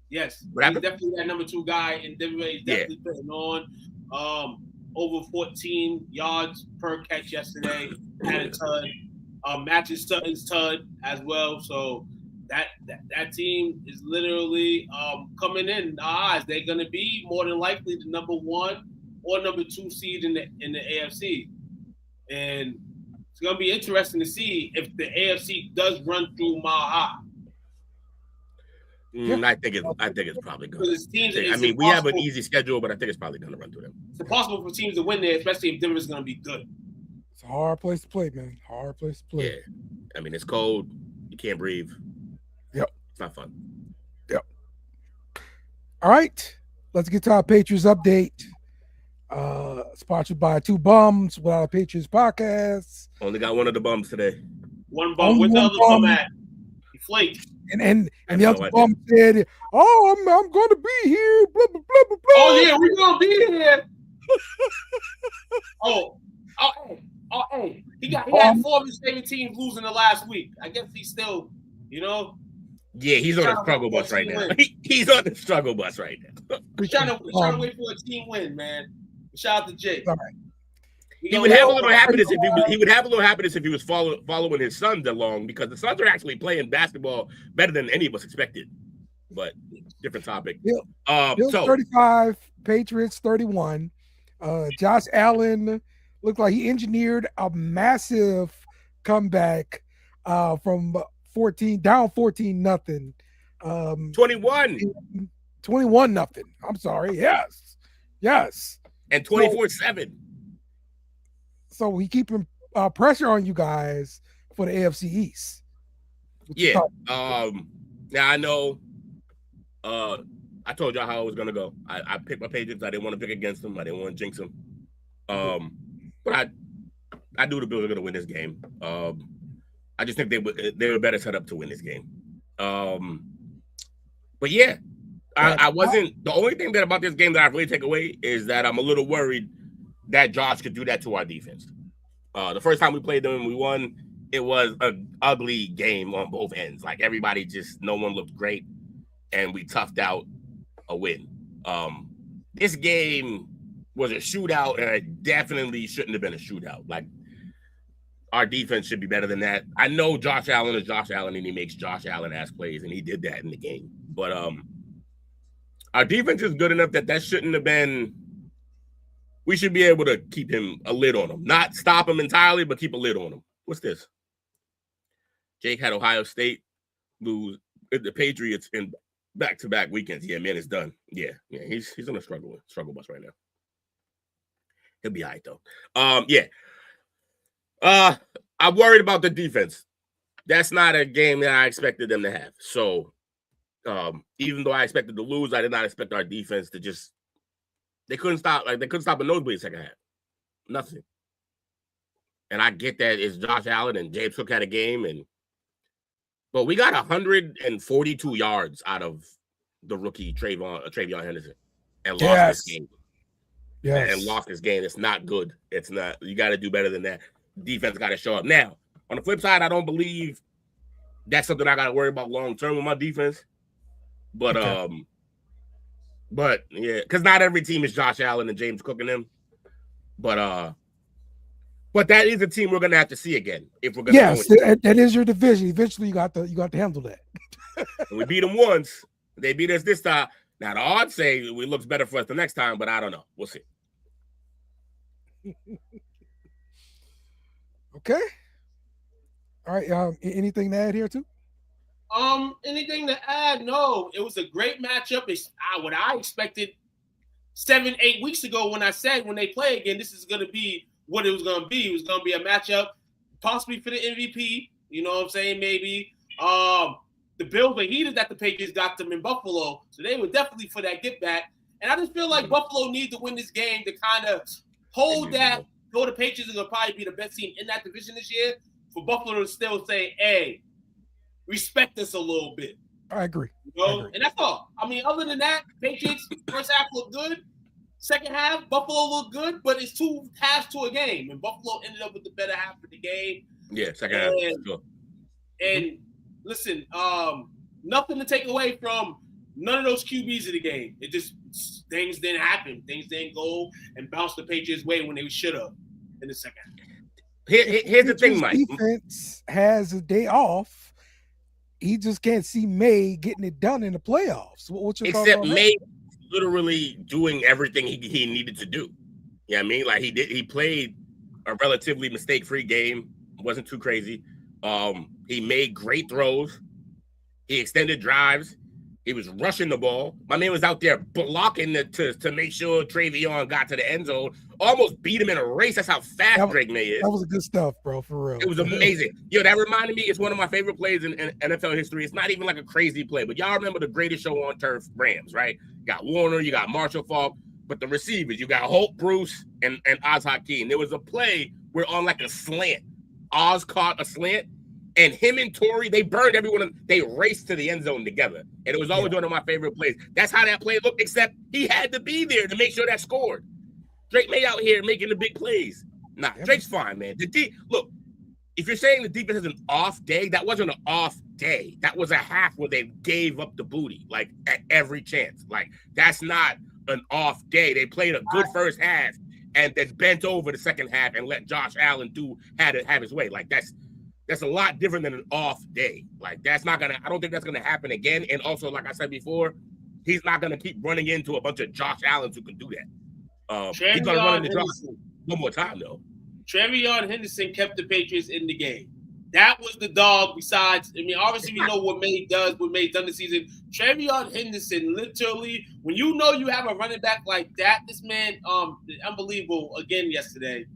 S6: Yes, he's definitely that number 2 guy, and he's definitely putting on over 14 yards per catch yesterday. Had a ton, matches Sutton's ton as well. So that team is literally coming in our eyes. They're going to be more than likely the number 1 or number 2 seed in the AFC, and it's going to be interesting to see if the AFC does run through Mile High.
S7: I think it's probably going to. I mean, we have an easy schedule, but I think it's probably going to run through them.
S6: It's impossible for teams to win there, especially if Denver's going to be good.
S4: It's a hard place to play, man. Hard place to play.
S7: Yeah. I mean, it's cold. You can't breathe.
S4: Yep.
S7: It's not fun.
S4: Yep. All right. Let's get to our Patriots update. Sponsored by 2 Bums Without a Patriots podcast.
S7: Only got one of the bums today.
S6: One bum. Where's the other bum at? He flaked.
S4: And the other bum said, "Oh, I'm going to be here." Blah blah blah blah blah.
S6: Oh yeah, we're gonna be here. Hey. He had 4 of his favorite teams losing the last week. I guess he's still,
S7: Yeah, he's on the struggle bus right now. He's on the struggle bus right now.
S6: We're trying to wait for a team win, man. Shout out to Jake.
S4: All right.
S7: He would have a little happiness if he was following his sons along, because the Suns are actually playing basketball better than any of us expected. But different topic.
S4: Bills 35, Patriots 31. Josh Allen looked like he engineered a massive comeback from 14 nothing.
S7: 21
S4: nothing. I'm sorry. Yes.
S7: And 24-7.
S4: So we keeping pressure on you guys for the AFC East.
S7: Yeah. Now I know. I told y'all how I was gonna go. I picked my Patriots. I didn't want to pick against them. I didn't want to jinx them. But I knew the Bills were gonna win this game. I just think they were better set up to win this game. But yeah, I wasn't. The only thing about this game that I really take away is that I'm a little worried that Josh could do that to our defense. The first time we played them and we won, it was an ugly game on both ends. Like no one looked great, and we toughed out a win. This game was a shootout, and it definitely shouldn't have been a shootout. Like, our defense should be better than that. I know Josh Allen is Josh Allen, and he makes Josh Allen-ass plays, and he did that in the game. But our defense is good enough that shouldn't have been. We should be able to keep a lid on him. Not stop him entirely, but keep a lid on him. What's this? Jake had Ohio State lose the Patriots in back-to-back weekends. Yeah, man, it's done. Yeah, he's on a struggle bus right now. He'll be all right, though. I'm worried about the defense. That's not a game that I expected them to have. So, even though I expected to lose, I did not expect our defense to just. They couldn't stop a nosebleed second half. Nothing. And I get that it's Josh Allen and James Cook had a game, but we got 142 yards out of the rookie Travion Henderson and lost this game.
S4: Yes.
S7: And lost this game. It's not good. It's not. You got to do better than that. Defense got to show up. Now, On the flip side, I don't believe that's something I got to worry about long term with my defense. But yeah, because not every team is Josh Allen and James Cook and them. But that is a team we're gonna have to see again if we're gonna.
S4: Yes, that is your division. Eventually, you got to handle that.
S7: We beat them once. They beat us this time. Now the odds say it looks better for us the next time, but I don't know. We'll see.
S4: Okay. All right. Anything to add here too?
S6: Anything to add? No. It was a great matchup. It's what I expected 7-8 weeks ago when I said when they play again, this is going to be what it was going to be. It was going to be a matchup possibly for the MVP. You know what I'm saying? Maybe. The Bills were heated that the Patriots got them in Buffalo, so they were definitely for that get back. And I just feel like Buffalo needs to win this game to kind of hold that. Go to Patriots is going to probably be the best team in that division this year. For Buffalo to still say, hey, respect us a little bit.
S4: I agree.
S6: You know? And that's all. I mean, other than that, Patriots first half looked good. Second half, Buffalo looked good, but it's 2 halves to a game. And Buffalo ended up with the better half of the game.
S7: Yeah, second half. Sure.
S6: And listen, nothing to take away from none of those QBs in the game. It just things didn't happen. Things didn't go and bounce the Patriots' way when they should have in the second half.
S7: Here's the thing, Mike.
S4: Defense has a day off. He just can't see May getting it done in the playoffs. What's your thoughts on that?
S7: May literally doing everything he needed to do. You know what I mean? Like he played a relatively mistake-free game. Wasn't too crazy. He made great throws. He extended drives. He was rushing the ball. My man was out there blocking to make sure Travion got to the end zone. Almost beat him in a race. That's how fast Drake May is.
S4: That was good stuff, bro, for real.
S7: It was amazing. Yo, that reminded me, it's one of my favorite plays in NFL history. It's not even like a crazy play, but y'all remember the greatest show on turf, Rams, right? You got Warner, you got Marshall Faulk, but the receivers, you got Holt Bruce and Oz Hakeem. There was a play where on like a slant, Oz caught a slant, and him and Torrey, they burned everyone. They raced to the end zone together. And it was always one of my favorite plays. That's how that play looked, except he had to be there to make sure that scored. Drake May out here making the big plays. Nah, Drake's fine, man. Look, if you're saying the defense has an off day, that wasn't an off day. That was a half where they gave up the booty, like at every chance. Like, that's not an off day. They played a good first half and then bent over the second half and let Josh Allen have his way. Like, that's a lot different than an off day. Like, I don't think that's gonna happen again. And also, like I said before, he's not gonna keep running into a bunch of Josh Allens who can do that. He's gonna run into Josh one more time though.
S6: Travion Henderson kept the Patriots in the game. That was the dog. Besides, I mean, obviously we know what May does, what May's done this season. Travion Henderson, literally, when you know you have a running back like that, this man, unbelievable again yesterday.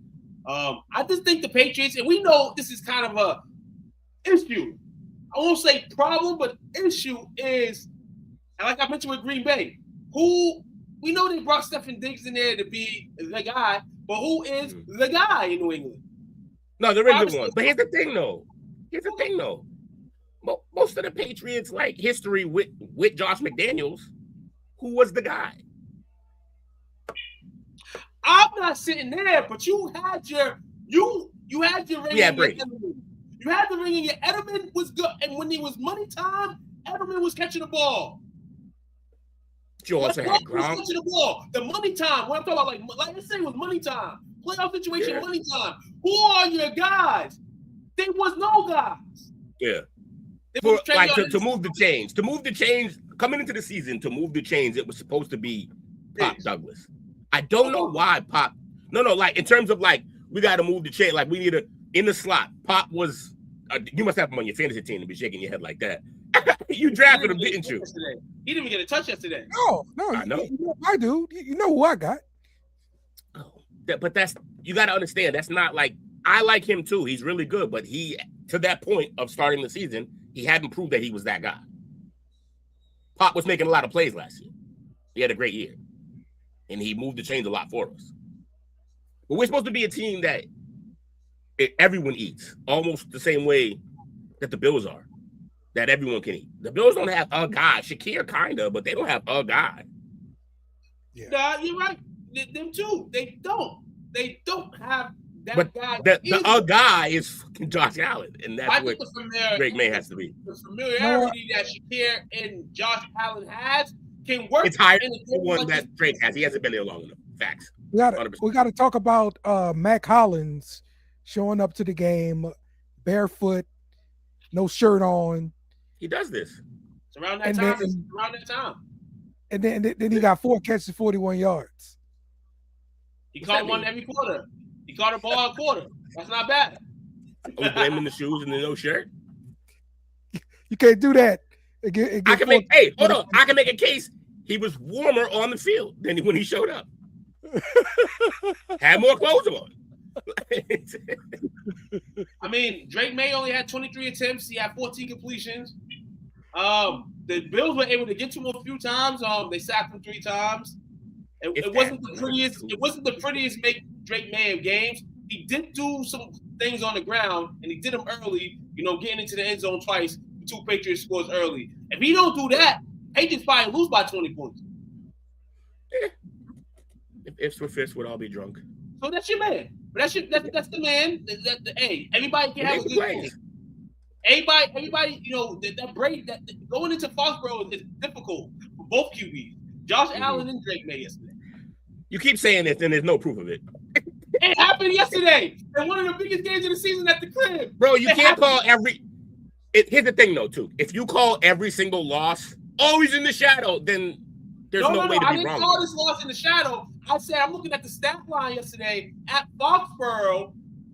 S6: I just think the Patriots, and we know this is kind of a issue. I won't say problem, but issue is, and like I mentioned with Green Bay, we know they brought Stephen Diggs in there to be the guy, but who is the guy in New England?
S7: No, there isn't one. But here's the thing, though. Most of the Patriots, like, history with Josh McDaniels, who was the guy?
S6: I'm not sitting there, but you had your ring.
S7: Yeah, Brady.
S6: You had the ring in your Edelman was good, and when it was money time, Edelman was catching the ball.
S7: You also had Gronk.
S6: Catching the ball. The money time. What I'm talking about, like I say, was money time. Playoff situation, money time. Who are your guys? There was no guys.
S7: Yeah. To move the change, coming into the season, to move the chains, it was supposed to be Pop Douglas. I don't know why Pop. No, like in terms of like we got to move the chain. Like we need in the slot. Pop was. You must have him on your fantasy team to be shaking your head like that. You drafted him, didn't you?
S6: He didn't even get a touch yesterday.
S4: No,
S7: I know.
S4: I do. You know who I got.
S7: Oh, but you got to understand. That's not like I like him too. He's really good, but he to that point of starting the season, he hadn't proved that he was that guy. Pop was making a lot of plays last year. He had a great year. And he moved the chains a lot for us. But we're supposed to be a team that everyone eats, almost the same way that the Bills are, that everyone can eat. The Bills don't have a guy. Shakir kind of, but they don't have a guy.
S6: Yeah. Nah, you're right. Them too. They don't. They don't have
S7: But
S6: guy.
S7: the guy is fucking Josh Allen, and that's
S6: I
S7: what
S6: think the
S7: Drake May has to be.
S6: The familiarity that Shakir and Josh Allen has can work.
S7: It's higher
S6: in
S7: than the one that Drake has. He hasn't been there long enough. Facts.
S4: We got to talk about Mac Hollins showing up to the game barefoot, no shirt on.
S7: He does this.
S6: It's around that time.
S4: And then he got 4 catches, 41 yards.
S6: He caught one every quarter. He caught a ball a quarter. That's not bad.
S7: Are we blaming the shoes and the no shirt?
S4: You can't do that.
S7: I can make a case. He was warmer on the field than when he showed up. Had more clothes on.
S6: I mean, Drake May only had 23 attempts. He had 14 completions. The Bills were able to get to him a few times. They sacked him 3 times. It wasn't the prettiest. It wasn't the prettiest Drake May of games. He did do some things on the ground, and he did them early. Getting into the end zone twice. 2 Patriots scores early. If he don't do that, Patriots probably lose by 20 points.
S7: If Swift would all be drunk.
S6: So that's your man. But that's the man. Hey, everybody can have a good game. Everybody, that break that going into Foxborough is difficult for both QBs. Josh Allen and Drake May yesterday.
S7: You keep saying this, and there's no proof of it.
S6: It happened yesterday. And one of the biggest games of the season at the crib.
S7: Bro, you can't call every. Here's the thing, though, too. If you call every single loss always in the shadow, then there's no way to be wrong.
S6: I didn't call this loss in the shadow. I said I'm looking at the stat line yesterday at Foxborough,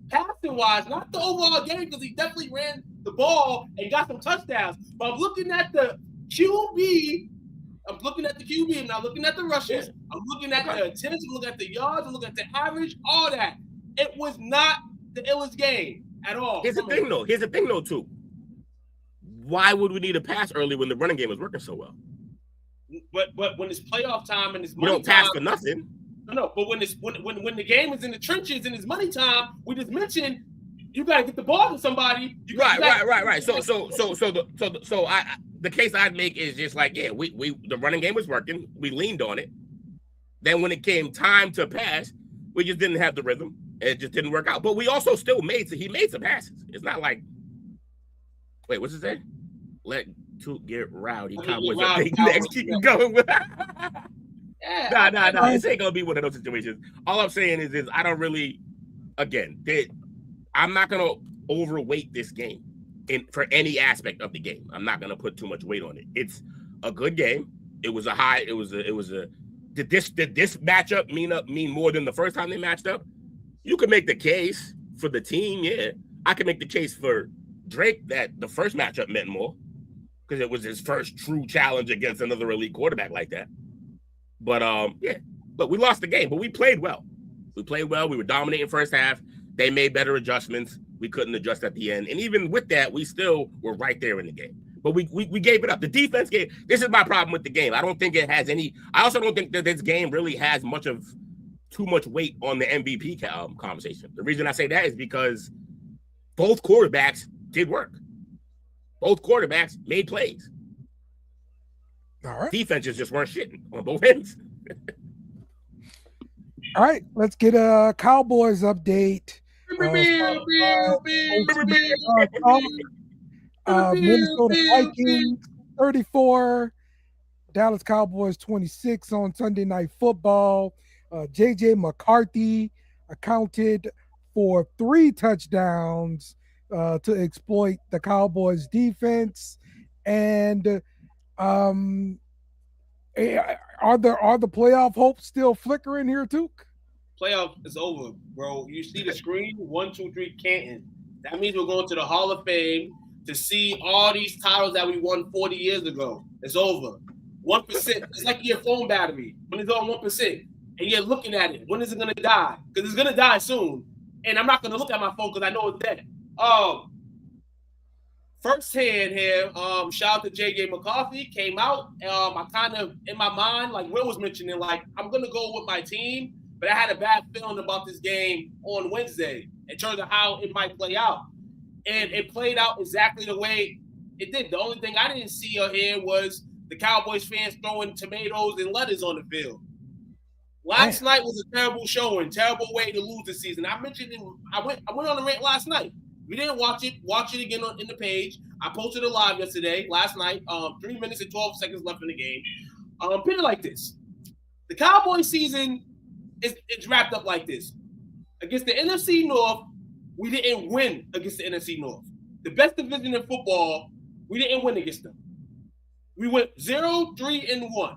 S6: passing-wise, not the overall game, because he definitely ran the ball and got some touchdowns. But I'm looking at the QB. I'm looking at the QB. I'm not looking at the rushes. I'm looking at the attempts. I'm looking at the yards. I'm looking at the average. All that. It was not the illest game at all.
S7: Here's the thing, though, too. Why would we need a pass early when the running game was working so well?
S6: But when it's playoff time and it's money
S7: you don't pass for nothing.
S6: No. But when the game is in the trenches and it's money time, we just mentioned you got to get the ball to somebody.
S7: Right. So the case I'd make is just like, the running game was working. We leaned on it. Then when it came time to pass, we just didn't have the rhythm. It just didn't work out. But we also still made some passes. It's not like, wait, what's it say? Let to get rowdy. Cowboys up next. Keep going. Nah. This ain't gonna be one of those situations. All I'm saying is I don't really. Again, I'm not gonna overweight this game for any aspect of the game. I'm not gonna put too much weight on it. It's a good game. It was a high. It was a. Did this matchup mean more than the first time they matched up? You could make the case for the team. Yeah, I can make the case for Drake that the first matchup meant more because it was his first true challenge against another elite quarterback like that. But but we lost the game, but we played well. We were dominating first half. They made better adjustments. We couldn't adjust at the end. And even with that, we still were right there in the game. But we gave it up. The defense gave. This is my problem with the game. I don't think it has any. I also don't think that this game really has too much weight on the MVP conversation. The reason I say that is because both quarterbacks did work. Both quarterbacks made plays.
S4: All right.
S7: Defenses just weren't shitting on both ends.
S4: All right, let's get a Cowboys update. Minnesota Vikings 34, Dallas Cowboys 26 on Sunday Night Football. J.J. McCarthy accounted for 3 touchdowns to exploit the Cowboys defense. And are the playoff hopes still flickering here, Took?
S6: Playoff is over, bro. You see the screen, 1, 2, 3, Canton. That means we're going to the Hall of Fame to see all these titles that we won 40 years ago. It's over. 1%. It's like your phone battery. When it's on 1%, and you're looking at it. When is it going to die? Because it's going to die soon. And I'm not going to look at my phone because I know it's dead. First hand here, shout out to J.J. McCarthy, came out. I kind of, in my mind, like Will was mentioning, like, I'm going to go with my team, but I had a bad feeling about this game on Wednesday in terms of how it might play out. And it played out exactly the way it did. The only thing I didn't see or hear was the Cowboys fans throwing tomatoes and lettuce on the field. Last night was a terrible showing, terrible way to lose the season. I mentioned it. I went on a rant last night. If you didn't watch it, watch it again in the page. I posted it live last night. 3 minutes and 12 seconds left in the game. Put it like this: the Cowboys season it's wrapped up like this. Against the NFC North, we didn't win against the NFC North. The best division in football, we didn't win against them. We went 0-3-1.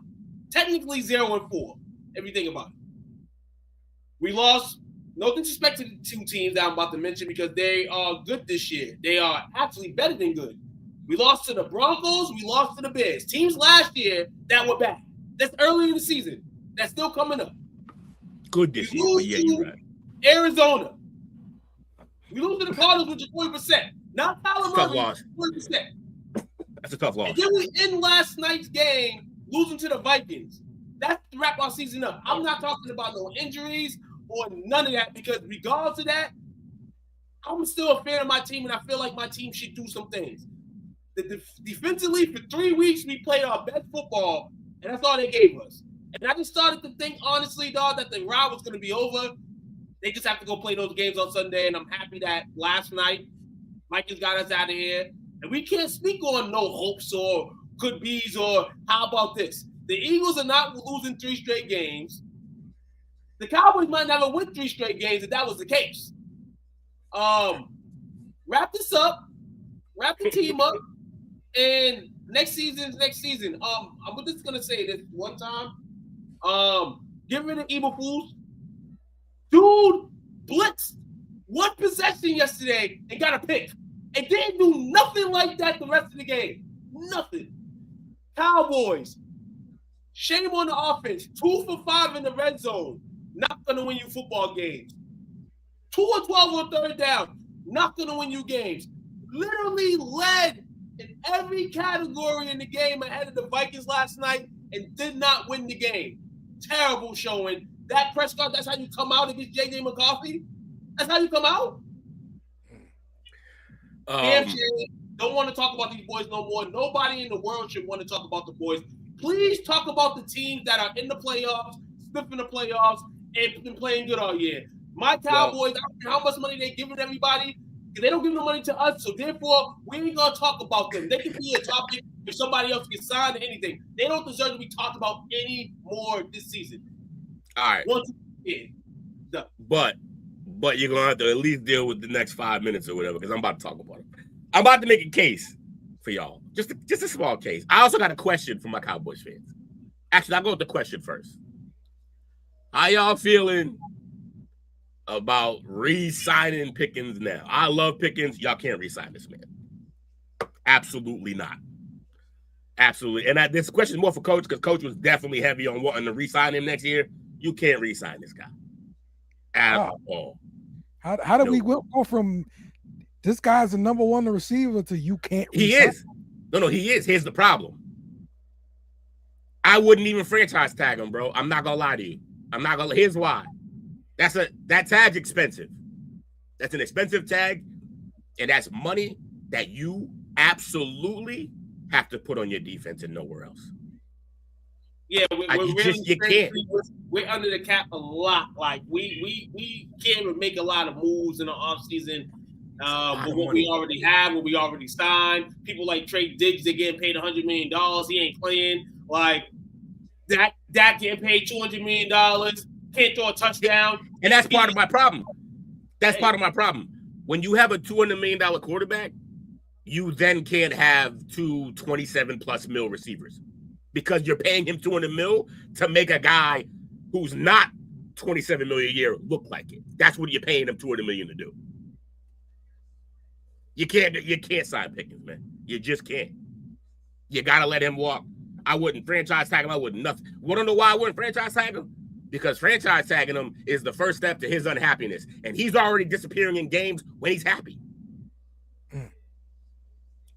S6: Technically 0-4. If you think about it. We lost, no disrespect to the two teams that I'm about to mention because they are good this year. They are actually better than good. We lost to the Broncos. We lost to the Bears. Teams last year that were bad. That's early in the season. That's still coming up.
S7: Good this year, but yeah, you're right.
S6: Arizona. We lose to the Cardinals, which is 40%. Not Kyler Murray, 40%.
S7: That's a tough loss.
S6: And then we end last night's game losing to the Vikings. That's to wrap our season up. I'm not talking about no injuries or none of that because regardless of that, I'm still a fan of my team and I feel like my team should do some things. Defensively, for 3 weeks, we played our best football and that's all they gave us. And I just started to think, honestly, dog, that the ride was going to be over. They just have to go play those games on Sunday, and I'm happy that last night Mike has got us out of here. And we can't speak on no hopes or could be's or how about this. The Eagles are not losing 3 straight games. The Cowboys might never win 3 straight games if that was the case. Wrap this up. Wrap the team up. And next season's next season. I'm just going to say this one time. Get rid of Evil Fools. Dude blitzed one possession yesterday and got a pick. And didn't do nothing like that the rest of the game. Nothing. Cowboys. Shame on the offense. 2 for 5 in the red zone. Not going to win you football games. 2 of 12 on third down. Not going to win you games. Literally led in every category in the game ahead of the Vikings last night and did not win the game. Terrible showing. Dak Prescott, that's how you come out against J.J. McCarthy? That's how you come out? Damn shame. Don't want to talk about these boys no more. Nobody in the world should want to talk about the boys. Please talk about the teams that are in the playoffs, sniffing the playoffs, and been playing good all year. My Cowboys, I don't care how much money they giving everybody, because they don't give no money to us, so therefore, we ain't going to talk about them. They can be a topic if somebody else gets signed or anything. They don't deserve to be talked about any more this season.
S7: All right. But you're going to have to at least deal with the next 5 minutes or whatever, because I'm about to talk about it. I'm about to make a case for y'all. Just a small case. I also got a question for my Cowboys fans. Actually, I'll go with the question first. How y'all feeling about re-signing Pickens now? I love Pickens. Y'all can't re-sign this man. Absolutely not. Absolutely. And this question is more for Coach, because Coach was definitely heavy on wanting to re-sign him next year. You can't re-sign this guy at all.
S4: How do we go from this guy's the number 1 receiver to you can't re-sign?
S7: He is. No, he is. Here's the problem. I wouldn't even franchise tag him, bro. I'm not going to lie to you. Here's why. That tag's expensive. That's an expensive tag, and that's money that you absolutely have to put on your defense and nowhere else.
S6: Yeah,
S7: you can't.
S6: We're under the cap a lot. Like we can't even make a lot of moves in the offseason. But what we already have, what we already signed. People like Trey Diggs, they're getting paid $100 million. He ain't playing. Like that getting paid $200 million. Can't throw a touchdown.
S7: And that's part of my problem. Part of my problem. When you have a $200 million quarterback, you then can't have 2 27+ mil receivers because you're paying him $200 million to make a guy who's not $27 million a year look like it. That's what you're paying him $200 million to do. You can't sign Pickens, man. You just can't. You gotta let him walk. I wouldn't franchise tag him. I wouldn't nothing. Want to know why I wouldn't franchise tag him? Because franchise tagging him is the first step to his unhappiness. And he's already disappearing in games when he's happy.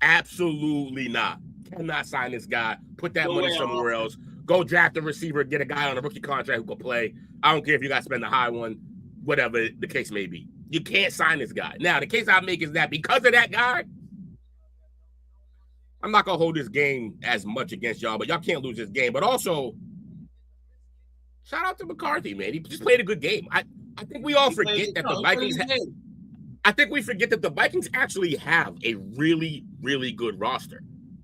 S7: Absolutely not. Cannot sign this guy. Put that money somewhere else. Go draft a receiver, get a guy on a rookie contract who can play. I don't care if you got to spend the high one, whatever the case may be. You can't sign this guy. Now, the case I make is that because of that guy, I'm not going to hold this game as much against y'all, but y'all can't lose this game. But also, Shout out to McCarthy, man. He just played a good game. I think we all forget that the Vikings. I think we forget that the Vikings actually have a really, really good roster.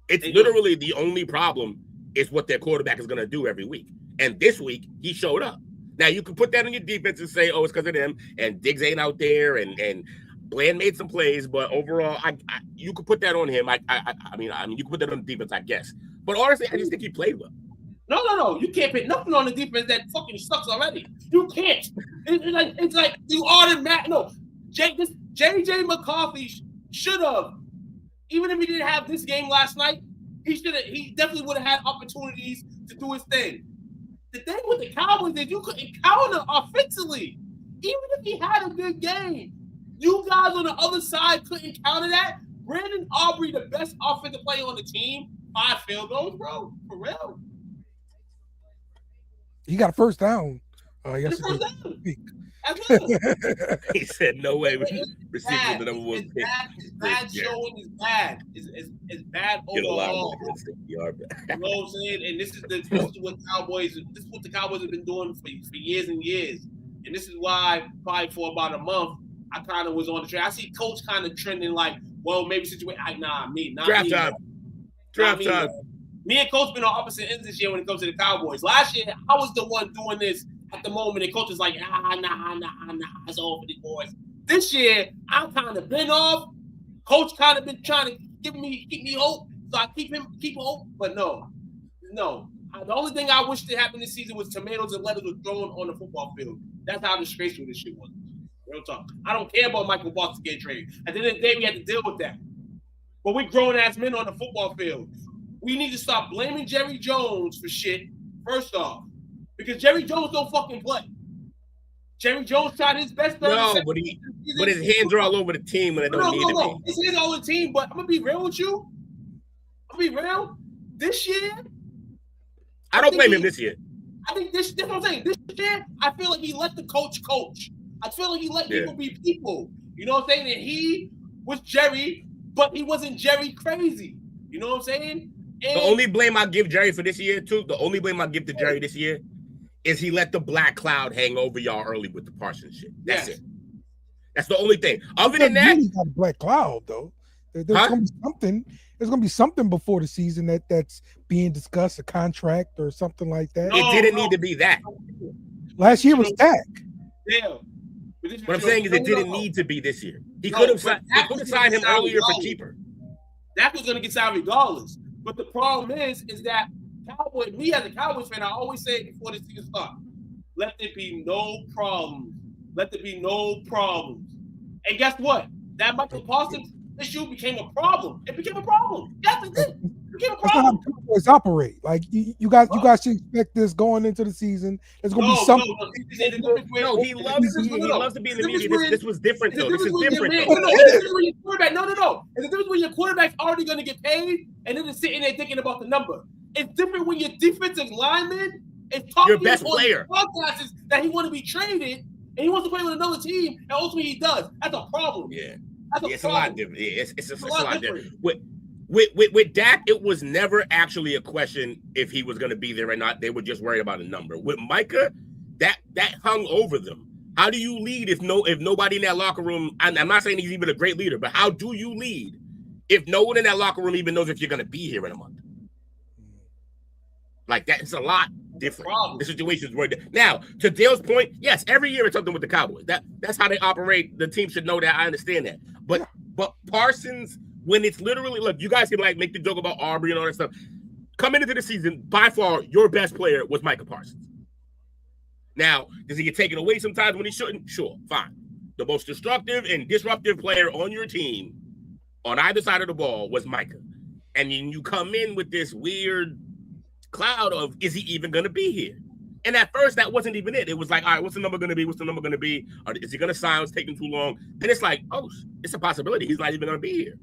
S7: It's literally the only problem is what their quarterback is going to do every week. And this week, he showed up. Now, you can put that on your defense and say, oh, it's because of them, and Diggs ain't out there, and Bland made some plays, but overall, you could put that on him. I mean, you could put that on the defense, I guess. But honestly, I just think he played well.
S6: No. You can't put nothing on the defense that fucking sucks already. You can't. It's like you automatic. No, J.J. McCarthy should have, even if he didn't have this game last night, he definitely would have had opportunities to do his thing. The thing with the Cowboys is you couldn't counter offensively. Even if he had a good game, you guys on the other side couldn't counter that. Brandon Aubrey, the best offensive player on the team, 5 field goals, bro. For real.
S4: He got a first down. Yesterday.
S7: He said, "No way." Receiving the number one pick.
S6: It's bad showing. Is bad. It's bad overall. You know what I'm saying? And this is what Cowboys. This is what the Cowboys have been doing for years and years. And this is why, probably for about a month, I kind of was on the track. I see Coach kind of trending like, well, maybe situation. Draft time. Me and Coach been on opposite ends this year when it comes to the Cowboys. Last year, I was the one doing this at the moment, and Coach is like, nah, it's all for the boys. This year, I've kind of been off. Coach kind of been trying to keep me hope, so I keep hope. But no. The only thing I wish that happened this season was tomatoes and lettuce was thrown on the football field. That's how disgraceful this shit was. Real talk. I don't care about Michael Parsons getting traded. At the end of the day, we had to deal with that. But we grown-ass men on the football field. We need to stop blaming Jerry Jones for shit, first off. Because Jerry Jones don't fucking play. Jerry Jones tried his best.
S7: No, but his hands are all over the team when they don't need to be.
S6: His hands are all over the team, but I'm going to be real with you. This year.
S7: I don't blame him this year.
S6: I think that's what I'm saying. This year, I feel like he let the coach. I feel like he let people be people. You know what I'm saying? And he was Jerry, but he wasn't Jerry crazy. You know what I'm saying? And
S7: the only blame I give Jerry for this year, too, to Jerry this year is he let the black cloud hang over y'all early with the Parsons shit. That's it. That's the only thing. Other than that,
S4: he's got a black cloud, though. There's going to be something. There's going to be something before the season that's being discussed, a contract or something like that.
S7: It didn't need to be that.
S4: Last year was Dak.
S6: Yeah.
S7: What I'm saying is it didn't need to be this year. He could have signed him earlier for cheaper.
S6: Dak was going to get signed regardless. But the problem is that me as a Cowboys fan, I always say before the season starts, let there be no problems. Let there be no problems. And guess what? That Michael Parsons issue became a problem. It became a problem. Yes, it did. It became a problem. That's not how
S4: Cowboys operate. Like you guys should expect this going into the season. There's going to be something.
S7: No, he loves to be in the media. This was different, though. This is different, though.
S6: No. It's the difference when your quarterback's already going to get paid and then it's sitting there thinking about the number. It's different when your defensive lineman is talking
S7: your best player
S6: podcasts that he want to be traded and he wants to play with another team, and ultimately he does. That's a problem.
S7: Yeah. It's a lot different. Yeah, it's a lot different. With Dak, it was never actually a question if he was going to be there or not. They were just worried about a number. With Micah, that hung over them. How do you lead if nobody in that locker room? I'm not saying he's even a great leader, but how do you lead if no one in that locker room even knows if you're going to be here in a month? Like that, it's a lot different. The situation's were now. To Dale's point, yes, every year it's something with the Cowboys. That's how they operate. The team should know that. I understand that. But Parsons, when it's literally, look, you guys can like make the joke about Aubrey and all that stuff. Coming into the season, by far your best player was Micah Parsons. Now, does he get taken away sometimes when he shouldn't? Sure, fine. The most destructive and disruptive player on your team, on either side of the ball, was Micah. And then you come in with this weird cloud of, is he even going to be here? And at first, that wasn't even it. It was like, all right, what's the number going to be? What's the number going to be? Or is he going to sign? It's taking too long. Then it's like, oh, it's a possibility. He's not even going to be here.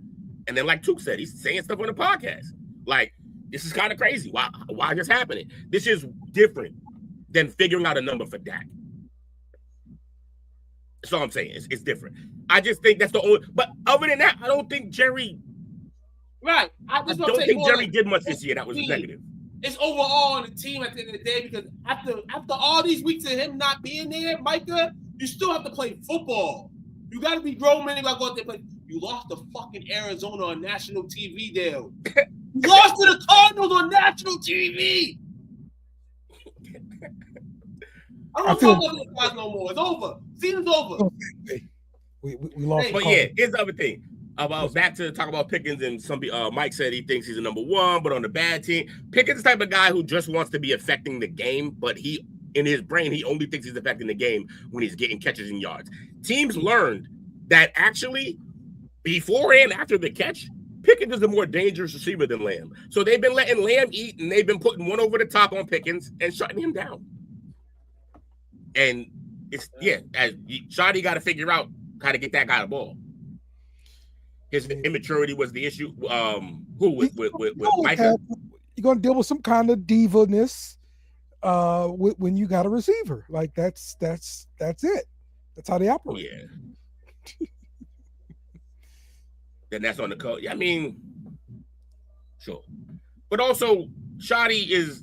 S7: And then like Took said, he's saying stuff on the podcast. Like, this is kind of crazy. Why is this happening? This is different than figuring out a number for Dak. That's all I'm saying. It's different. I just think that's the only, but other than that, I don't think Jerry.
S6: Right.
S7: I don't think Jerry did much this year that was negative.
S6: it's overall on the team at the end of the day because after all these weeks of him not being there, Micah, you still have to play football. You got to be grown men. You got to go out there and play. You lost to fucking Arizona on national TV, Dale. You lost to the Cardinals on national TV. I don't talk about this guys no more. It's over. Season's over.
S4: We lost.
S7: But yeah, here's the other thing. About back to talk about Pickens and some Mike said he thinks he's a number one, but on the bad team. Pickens is the type of guy who just wants to be affecting the game, but he in his brain he only thinks he's affecting the game when he's getting catches and yards. Teams learned that actually before and after the catch, Pickens is a more dangerous receiver than Lamb. So they've been letting Lamb eat, and they've been putting one over the top on Pickens and shutting him down. And it's Shoddy got to figure out how to get that guy the ball. His immaturity was the issue. With Micah?
S4: You're gonna deal with some kind of diva-ness when you got a receiver. Like that's it. That's how they operate.
S7: Yeah. Then that's on the coach. I mean, sure. But also, Shoddy is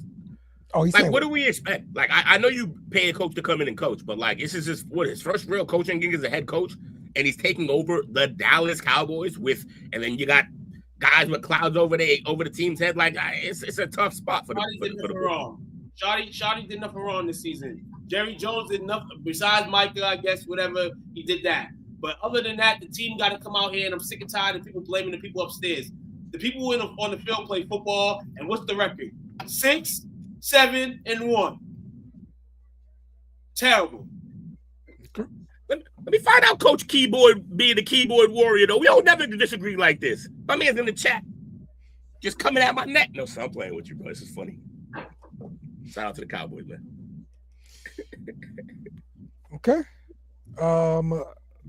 S7: like, what do we expect? Like, I know you pay a coach to come in and coach, but like, this is just his first real coaching gig as a head coach. And he's taking over the Dallas Cowboys and then you got guys with clouds over the team's head. Like it's a tough spot for the
S6: wrong. Shoddy did nothing wrong this season. Jerry Jones did nothing besides Micah, I guess, whatever, he did that. But other than that, the team got to come out here, and I'm sick and tired of people blaming the people upstairs. The people on the field play football, and what's the record? 6, 7, and 1. Terrible.
S7: Let me find out Coach Keyboard being the keyboard warrior, though. We don't never disagree like this. My man's in the chat. Just coming at my neck. No, son, I'm playing with you, bro. This is funny. Shout out to the Cowboys, man.
S4: Okay.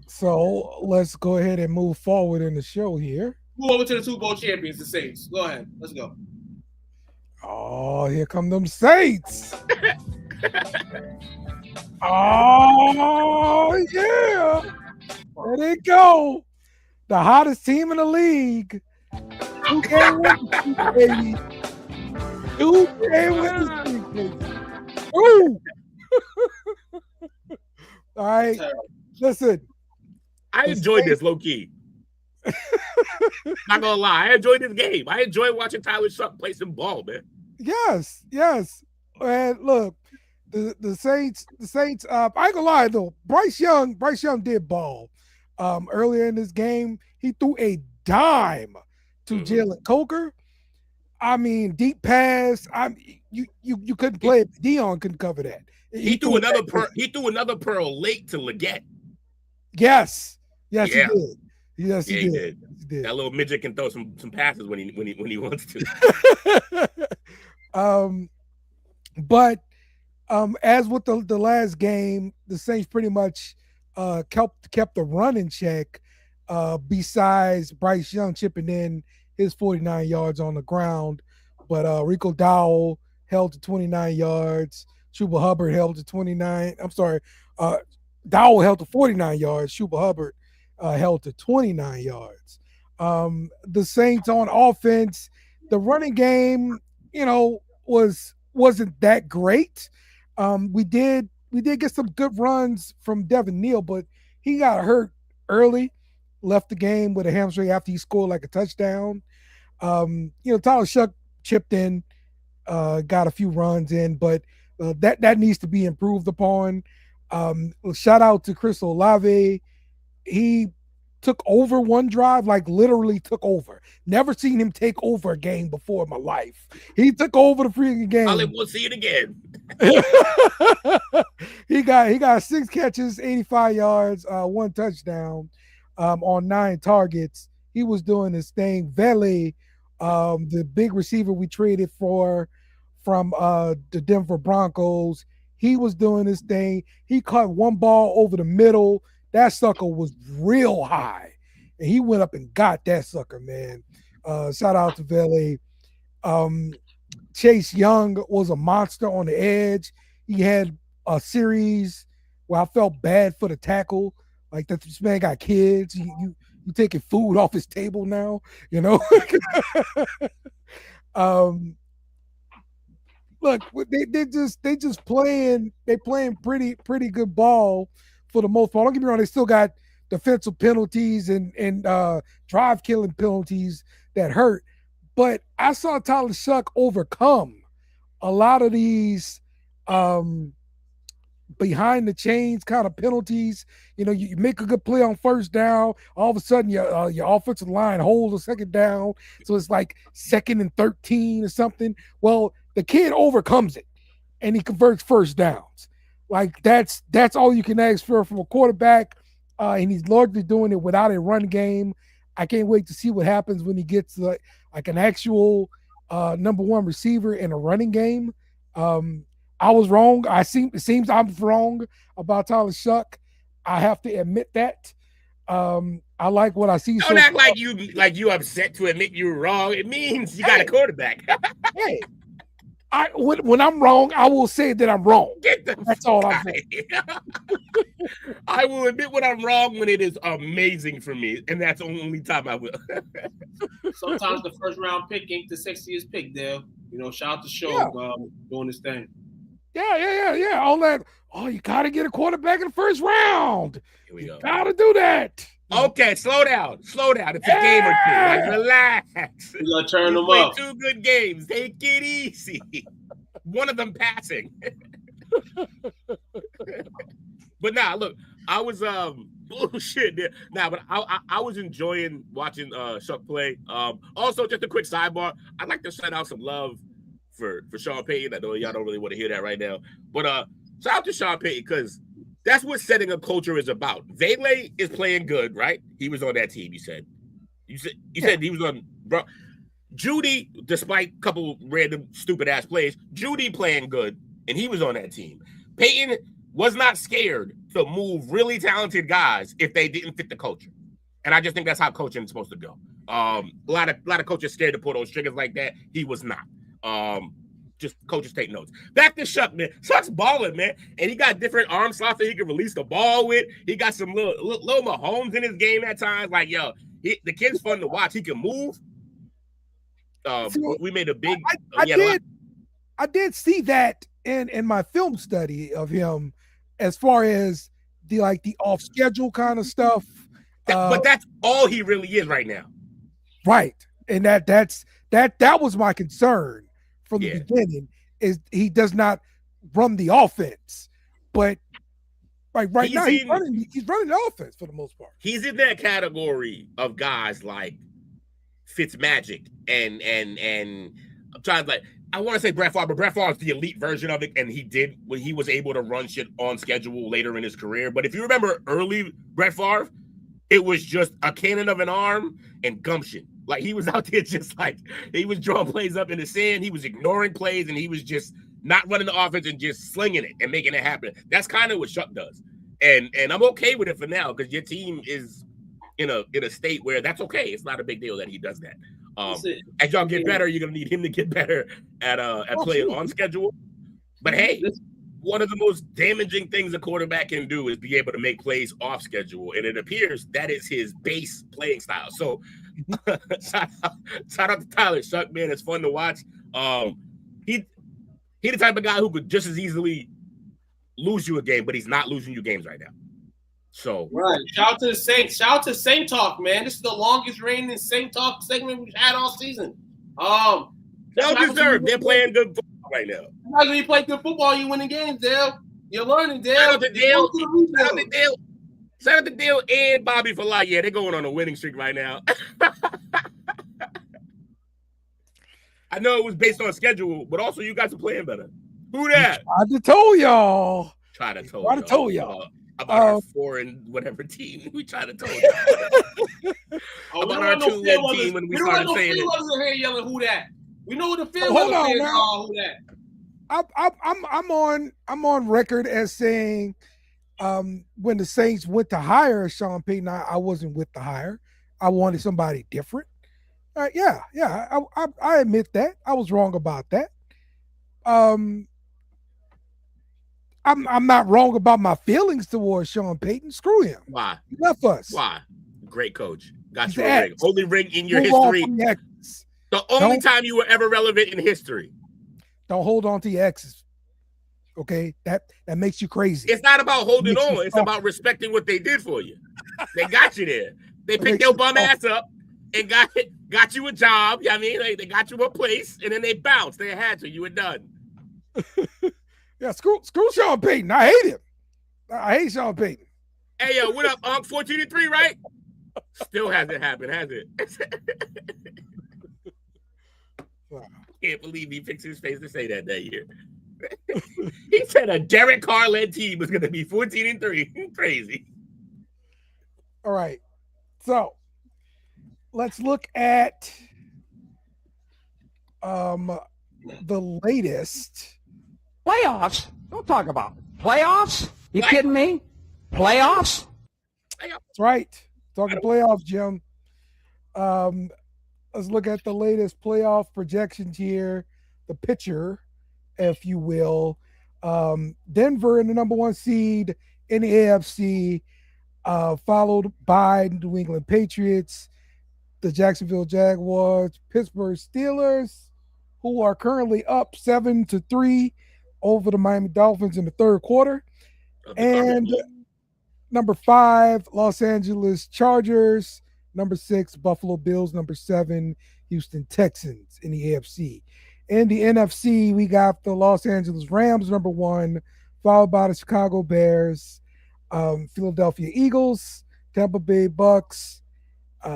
S4: So let's go ahead and move forward in the show here.
S6: Move over to the Super Bowl champions, the Saints. Go ahead. Let's go.
S4: Oh, here come them Saints. Oh, yeah. There they go. The hottest team in the league. 2-game winning streak, baby. 2-game winning streak, baby. Ooh. All right. Listen.
S7: I enjoyed this, low-key. Not gonna lie. I enjoyed this game. I enjoyed watching Tyler Shuck play some ball, man.
S4: Yes. And look, the Saints, I ain't gonna lie though. Bryce Young did ball. Earlier in this game, he threw a dime to Jalen Coker. I mean, deep pass. You couldn't play it. Dion couldn't cover that.
S7: He threw another pearl late to Leggett.
S4: Yes, he did. Yes, he did.
S7: That little midget can throw some passes when he wants to.
S4: But as with the last game, the Saints pretty much kept the run in check. Besides Bryce Young chipping in his 49 yards on the ground, but Rico Dowell held to 29 yards. Chuba Hubbard held to 29. I'm sorry, Dowell held to 49 yards. Chuba Hubbard held to 29 yards. The Saints on offense, the running game, wasn't that great. We did get some good runs from Devin Neal, but he got hurt early, left the game with a hamstring after he scored like a touchdown. Tyler Shuck chipped in, got a few runs in, but that needs to be improved upon. Shout out to Chris Olave. He took over one drive, like literally took over. Never seen him take over a game before in my life. He took over the freaking game.
S7: We'll see it again.
S4: He got 6 catches, 85 yards, 1 touchdown on 9 targets. He was doing his thing. Vele, the big receiver we traded from the Denver Broncos, he was doing his thing. He caught one ball over the middle. That sucker was real high, and he went up and got that sucker, man. Shout out to Vele. Chase Young was a monster on the edge. He had a series where I felt bad for the tackle. Like, that this man got kids. You taking food off his table now, look, they just playing pretty good ball for the most part. Don't get me wrong, they still got defensive penalties and drive killing penalties that hurt. But I saw Tyler Shuck overcome a lot of these behind the chains kind of penalties. You know, you make a good play on first down, all of a sudden your offensive line holds a second down, so it's like 2nd and 13 or something. Well, the kid overcomes it and he converts first downs. Like that's all you can ask for from a quarterback, and he's largely doing it without a run game. I can't wait to see what happens when he gets like an actual number one receiver in a running game. I was wrong. It seems I'm wrong about Tyler Shuck. I have to admit that. I like what I see.
S7: Don't act like you upset to admit you're wrong. It means you got a quarterback.
S4: Hey, when I'm wrong, I will say that I'm wrong. That's all I'm saying.
S7: I will admit when I'm wrong when it is amazing for me, and that's the only time I will.
S6: Sometimes the first round pick ain't the sexiest pick, Dale. You know, shout out to Show doing this thing.
S4: Yeah. All that. Oh, you got to get a quarterback in the first round.
S7: Here we go.
S4: Got to do that.
S7: Okay, slow down. It's a game or two. Like, relax.
S6: You gotta turn them
S7: play
S6: up.
S7: 2 good games. Take it easy. One of them passing. But nah, look, I was bullshit there. Nah, but I was enjoying watching Shuck play. Also, just a quick sidebar. I'd like to send out some love for Sean Payton. I know y'all don't really want to hear that right now, but shout out to Sean Payton because that's what setting a culture is about. Vele is playing good, right? He was on that team. You said he was on. Bro, Judy, despite a couple random stupid ass plays, Judy playing good, and he was on that team. Payton was not scared to move really talented guys if they didn't fit the culture, and I just think that's how coaching is supposed to go. A lot of coaches scared to pull those triggers like that. He was not. Just coaches take notes. Back to Shuck, man. Shuck's balling, man, and he got different arm slots that he can release the ball with. He got some little Mahomes in his game at times. Like, yo, the kid's fun to watch. He can move. We made a big.
S4: I did see that in my film study of him, as far as the off schedule kind of stuff.
S7: But that's all he really is right now.
S4: Right, and that was my concern from the beginning, is he does not run the offense, but right now he's running the offense for the most part.
S7: He's in that category of guys like Fitzmagic and I'm trying to I want to say Brett Favre, but Brett Favre is the elite version of it, and he was able to run shit on schedule later in his career. But if you remember early Brett Favre, it was just a cannon of an arm and gumption. Like, he was out there just like, he was drawing plays up in the sand. He was ignoring plays, and he was just not running the offense and just slinging it and making it happen. That's kind of what Shuck does. And I'm okay with it for now because your team is in a state where that's okay. It's not a big deal that he does that. As y'all get better, you're going to need him to get better at playing on schedule. But hey, one of the most damaging things a quarterback can do is be able to make plays off schedule. And it appears that is his base playing style. So shout out to Tyler Shuck, man. It's fun to watch. He the type of guy who could just as easily lose you a game, but he's not losing you games right now. So
S6: right. Shout out to the Saints. Shout out to Saint Talk, man. This is the longest reigning Saint Talk segment we've had all season.
S7: They'll deserve. They're playing good football right now.
S6: Not when you play good football, you winning games, Dale. You're learning, Dale.
S7: Shout out to Dale. Shout out to Dale and Bobby for life. Yeah, they're going on a winning streak right now. I know it was based on schedule, but also you guys are playing better. Who that?
S4: I just told y'all.
S7: Try to tell y'all. About our 4 and whatever team. We try to tell you. About our 2-win team when we started saying it.
S6: Here yelling, who that? We know what the field fans are. Who
S4: that? I'm on record as saying when the Saints went to hire Sean Payton, I wasn't with the hire. I wanted somebody different. I admit that. I was wrong about that. I'm not wrong about my feelings towards Sean Payton. Screw him.
S7: Why?
S4: He left us.
S7: Why? Great coach. Got you a ring. Only ring in your history. The only time you were ever relevant in history.
S4: Don't hold on to your exes. Okay, that makes you crazy.
S7: It's not about holding
S4: Makes you
S7: on. It's
S4: stalker.
S7: about respecting what they did for you. They got you there. They picked
S4: makes
S7: your
S4: you
S7: bum
S4: stalker.
S7: ass up and got you a job. You know what I mean? They got you a place, and then they bounced. They had to. You were done.
S4: Yeah, screw Sean Payton. I hate him. I hate Sean Payton.
S7: Hey, yo, what up, Unc? 14-3, right? Still hasn't happened, has it? Can't believe he fixed his face to say that year. He said a Derek Carr-led team was going to be 14-3. Crazy.
S4: All right. So let's look at the latest.
S2: Playoffs? Don't talk about it. Playoffs? You kidding me? Playoffs?
S4: That's right. Talking playoffs, Jim. Let's look at the latest playoff projections here. The pitcher, if you will. Denver in the number 1 seed in the AFC, followed by New England Patriots, the Jacksonville Jaguars, Pittsburgh Steelers, who are currently up 7-3 over the Miami Dolphins in the third quarter. And number 5, Los Angeles Chargers. Number 6, Buffalo Bills. Number 7, Houston Texans in the AFC. In the NFC, we got the Los Angeles Rams, number 1, followed by the Chicago Bears, Philadelphia Eagles, Tampa Bay Bucks,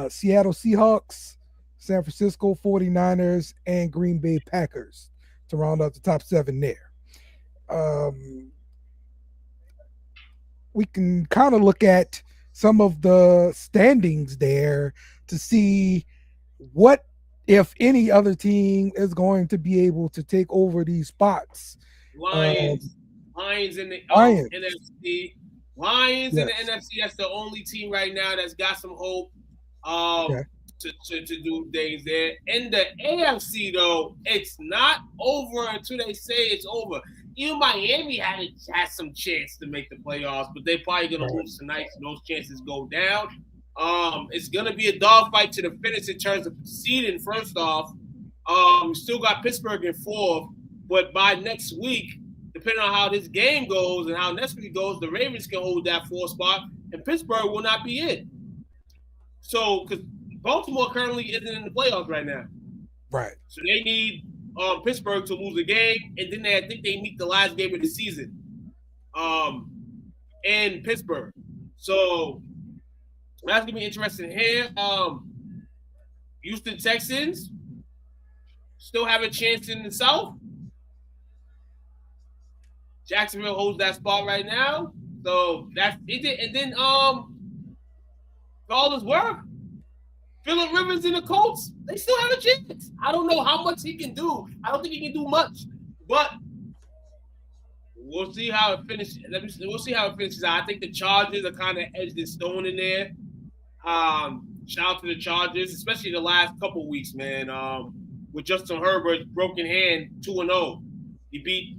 S4: Seattle Seahawks, San Francisco 49ers, and Green Bay Packers to round out the top 7 there. We can kind of look at some of the standings there to see what, if any, other team is going to be able to take over these spots.
S6: Lions in the
S4: Lions.
S6: NFC. Lions in the
S4: Yes.
S6: NFC. That's the only team right now that's got some hope to do things there. In the AFC, though, it's not over until they say it's over. Even Miami had some chance to make the playoffs, but they're probably going to lose tonight, so those chances go down. It's going to be a dogfight to the finish in terms of seeding, first off. We still got Pittsburgh in 4th, but by next week, depending on how this game goes and how next week goes, the Ravens can hold that 4th spot, and Pittsburgh will not be in. So, because Baltimore currently isn't in the playoffs right now.
S4: Right.
S6: So they need Pittsburgh to lose a game, and then I think they meet the last game of the season in Pittsburgh. So that's going to be interesting here. Houston Texans still have a chance in the South. Jacksonville holds that spot right now. So that's it. And then for all this work, Phillip Rivers and the Colts, they still have a chance. I don't know how much he can do. I don't think he can do much. But we'll see how it finishes. We'll see how it finishes out. I think the Chargers are kind of edged and stone in there. Shout out to the Chargers, especially the last couple of weeks, man. With Justin Herbert's broken hand, 2-0. You beat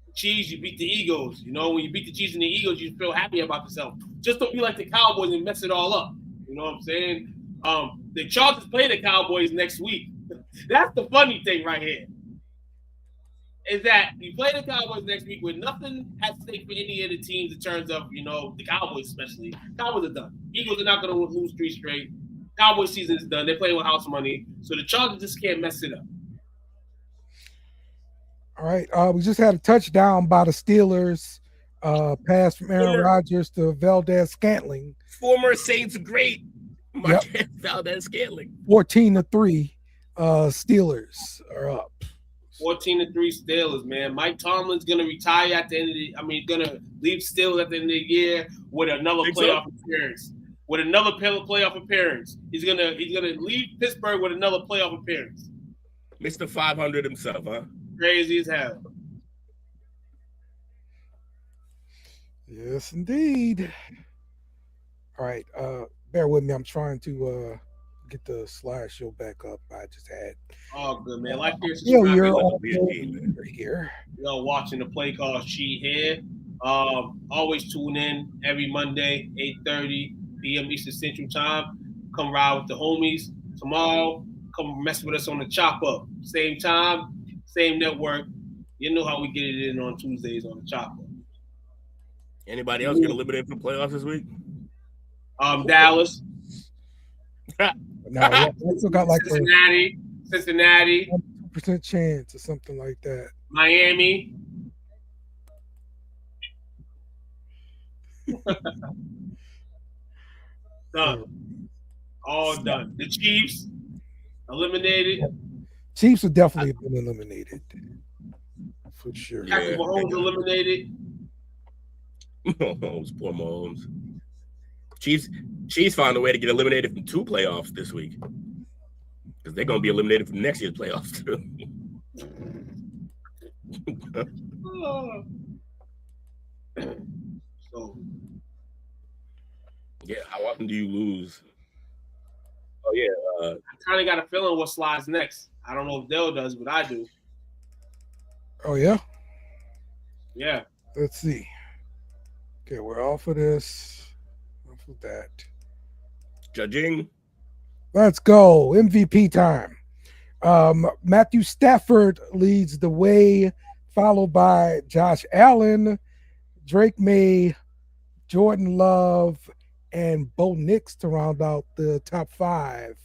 S6: the Chiefs, you beat the Eagles. You know, when you beat the Chiefs and the Eagles, you feel happy about yourself. Just don't be like the Cowboys and mess it all up. You know what I'm saying? The Chargers play the Cowboys next week. That's the funny thing right here. Is that you play the Cowboys next week with nothing at stake for any of the teams in terms of, you know, the Cowboys especially. Cowboys are done. Eagles are not going to lose 3 straight. Cowboys season is done. They're playing with house money. So the Chargers just can't mess it up.
S4: All right. We just had a touchdown by the Steelers. Pass from Aaron Rodgers to Valdez-Scantling.
S7: Former Saints great. Valdez-Scantling.
S4: 14-3. Steelers are up.
S6: 14-3 Steelers, man. Mike Tomlin's gonna retire at the end of the. Gonna leave Steelers at the end of the year with another playoff appearance. With another playoff appearance, he's gonna leave Pittsburgh with another playoff appearance.
S7: Mr. 500 himself, huh?
S6: Crazy as hell.
S4: Yes, indeed. All right. Bear with me. I'm trying to get the slideshow back up. I just had.
S6: Oh, good, man. Like this.
S4: You're all here.
S6: Y'all watching the play call sheet here. Always tune in every Monday, 8:30 p.m. Eastern Central Time. Come ride with the homies. Tomorrow, come mess with us on the chop up. Same time, same network. You know how we get it in on Tuesdays on the Chopper.
S7: Anybody else get eliminated from playoffs this week?
S6: Dallas.
S4: No, we still got like
S6: Cincinnati.
S4: 1% chance or something like that.
S6: Miami. Done. All done. The Chiefs eliminated.
S4: Chiefs have definitely been eliminated. For sure.
S6: Patrick Mahomes eliminated.
S7: Mahomes, poor Mahomes. Chiefs found a way to get eliminated from 2 playoffs this week. Because they're going to be eliminated from next year's playoffs, too.
S6: So,
S7: yeah, how often do you lose? Oh, yeah.
S6: I kind of got a feeling what slides next. I don't know if Dale does, but I do.
S4: Oh, yeah?
S6: Yeah.
S4: Let's see. Okay, we're off of this. Off of that.
S7: Judging.
S4: Let's go. MVP time. Matthew Stafford leads the way, followed by Josh Allen, Drake May, Jordan Love, and Bo Nix to round out the top 5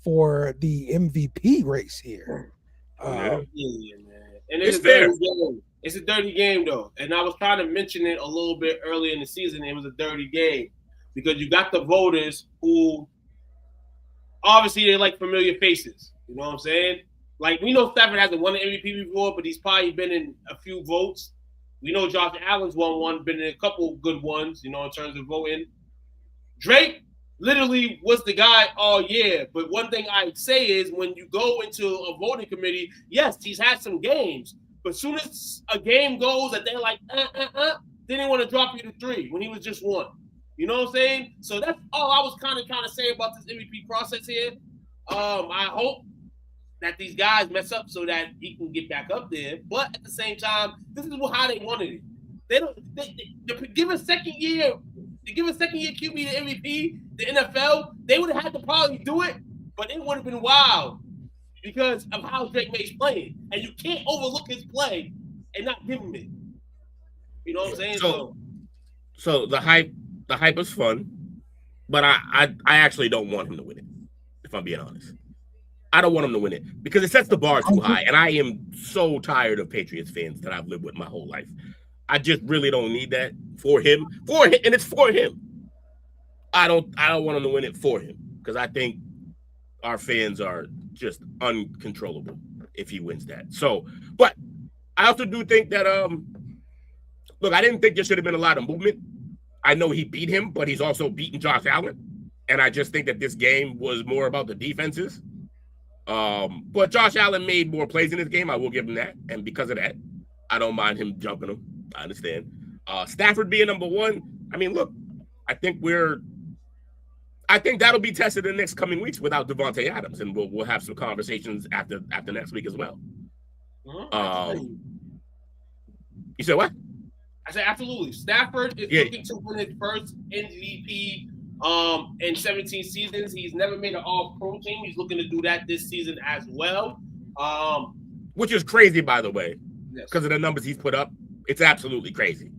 S4: for the MVP race here.
S6: Man. And
S7: It's fair.
S6: It's a dirty game, though. And I was trying to mention it a little bit earlier in the season. It was a dirty game because you got the voters who obviously they like familiar faces. You know what I'm saying? Like, we know Stafford hasn't won an MVP before, but he's probably been in a few votes. We know Josh Allen's won one, been in a couple good ones, you know, in terms of voting. Drake literally was the guy all year. But one thing I say is when you go into a voting committee, yes, he's had some games. But as soon as a game goes that they're like, then they want to drop you to 3 when he was just 1. You know what I'm saying? So that's all I was kind of saying about this MVP process here. I hope that these guys mess up so that he can get back up there. But at the same time, this is how they wanted it. They give a second year QB the MVP, the NFL, they would have had to probably do it, but it would have been wild because of how Drake May's playing. And you can't overlook his play and not give him it. You know what I'm saying?
S7: So the hype is fun, but I actually don't want him to win it, if I'm being honest. I don't want him to win it because it sets the bar too high, and I am so tired of Patriots fans that I've lived with my whole life. I just really don't need that for him, and it's for him. I don't want him to win it for him because I think our fans are just uncontrollable if he wins that. So, but I also do think that look, I didn't think there should have been a lot of movement. I know he beat him, but he's also beaten Josh Allen, and I just think that this game was more about the defenses. But Josh Allen made more plays in this game. I will give him that, and because of that, I don't mind him jumping him. I understand. Stafford being number 1. I mean, look, I think that'll be tested in the next coming weeks without Devontae Adams, and we'll have some conversations after next week as well. You said what?
S6: I said absolutely. Stafford is looking to win his first MVP in 17 seasons. He's never made an all-pro team. He's looking to do that this season as well.
S7: Which is crazy, by the way, because of the numbers he's put up. It's absolutely crazy.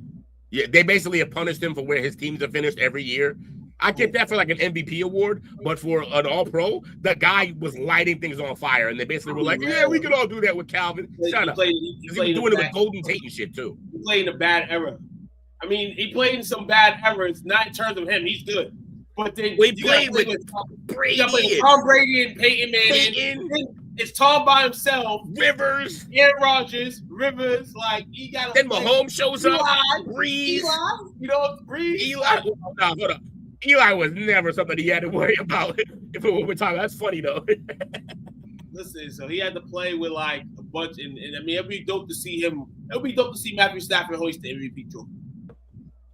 S7: Yeah, they basically have punished him for where his teams have finished every year. I get that for like an MVP award, but for an all-pro, the guy was lighting things on fire, and they basically were like, yeah, we can all do that with Calvin. Shut up. He was doing it with Golden Tate and shit, too.
S6: He played in a bad era. I mean, he played in some bad eras, not in terms of him. He's good. But then
S7: he played with Brady.
S6: Tom Brady and Peyton Manning. It's Tom by himself.
S7: Rivers.
S6: Aaron Rodgers. Rivers. Like, he got
S7: then Mahomes shows up. Breeze.
S6: You know, Breeze.
S7: Eli. Hold up. Eli was never something he had to worry about if we're talking. That's funny, though.
S6: Listen, so he had to play with, like, a bunch. And I mean, it'd be dope to see him. It would be dope to see Matthew Stafford hoist the MVP trophy.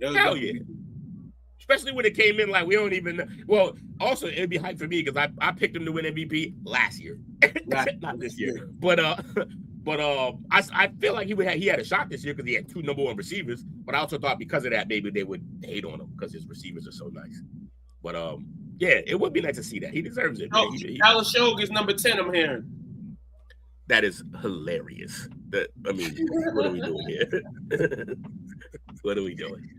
S7: Hell yeah. Especially when it came in like we don't even know. Well, also it'd be hype for me because I picked him to win MVP last year, not this year. But I feel like he had a shot this year because he had 2 number 1 receivers. But I also thought because of that maybe they would hate on him because his receivers are so nice. But yeah, it would be nice to see that he deserves it.
S6: Dallas Show is number 10. I'm hearing.
S7: That is hilarious. I mean, what are we doing here? What are we doing?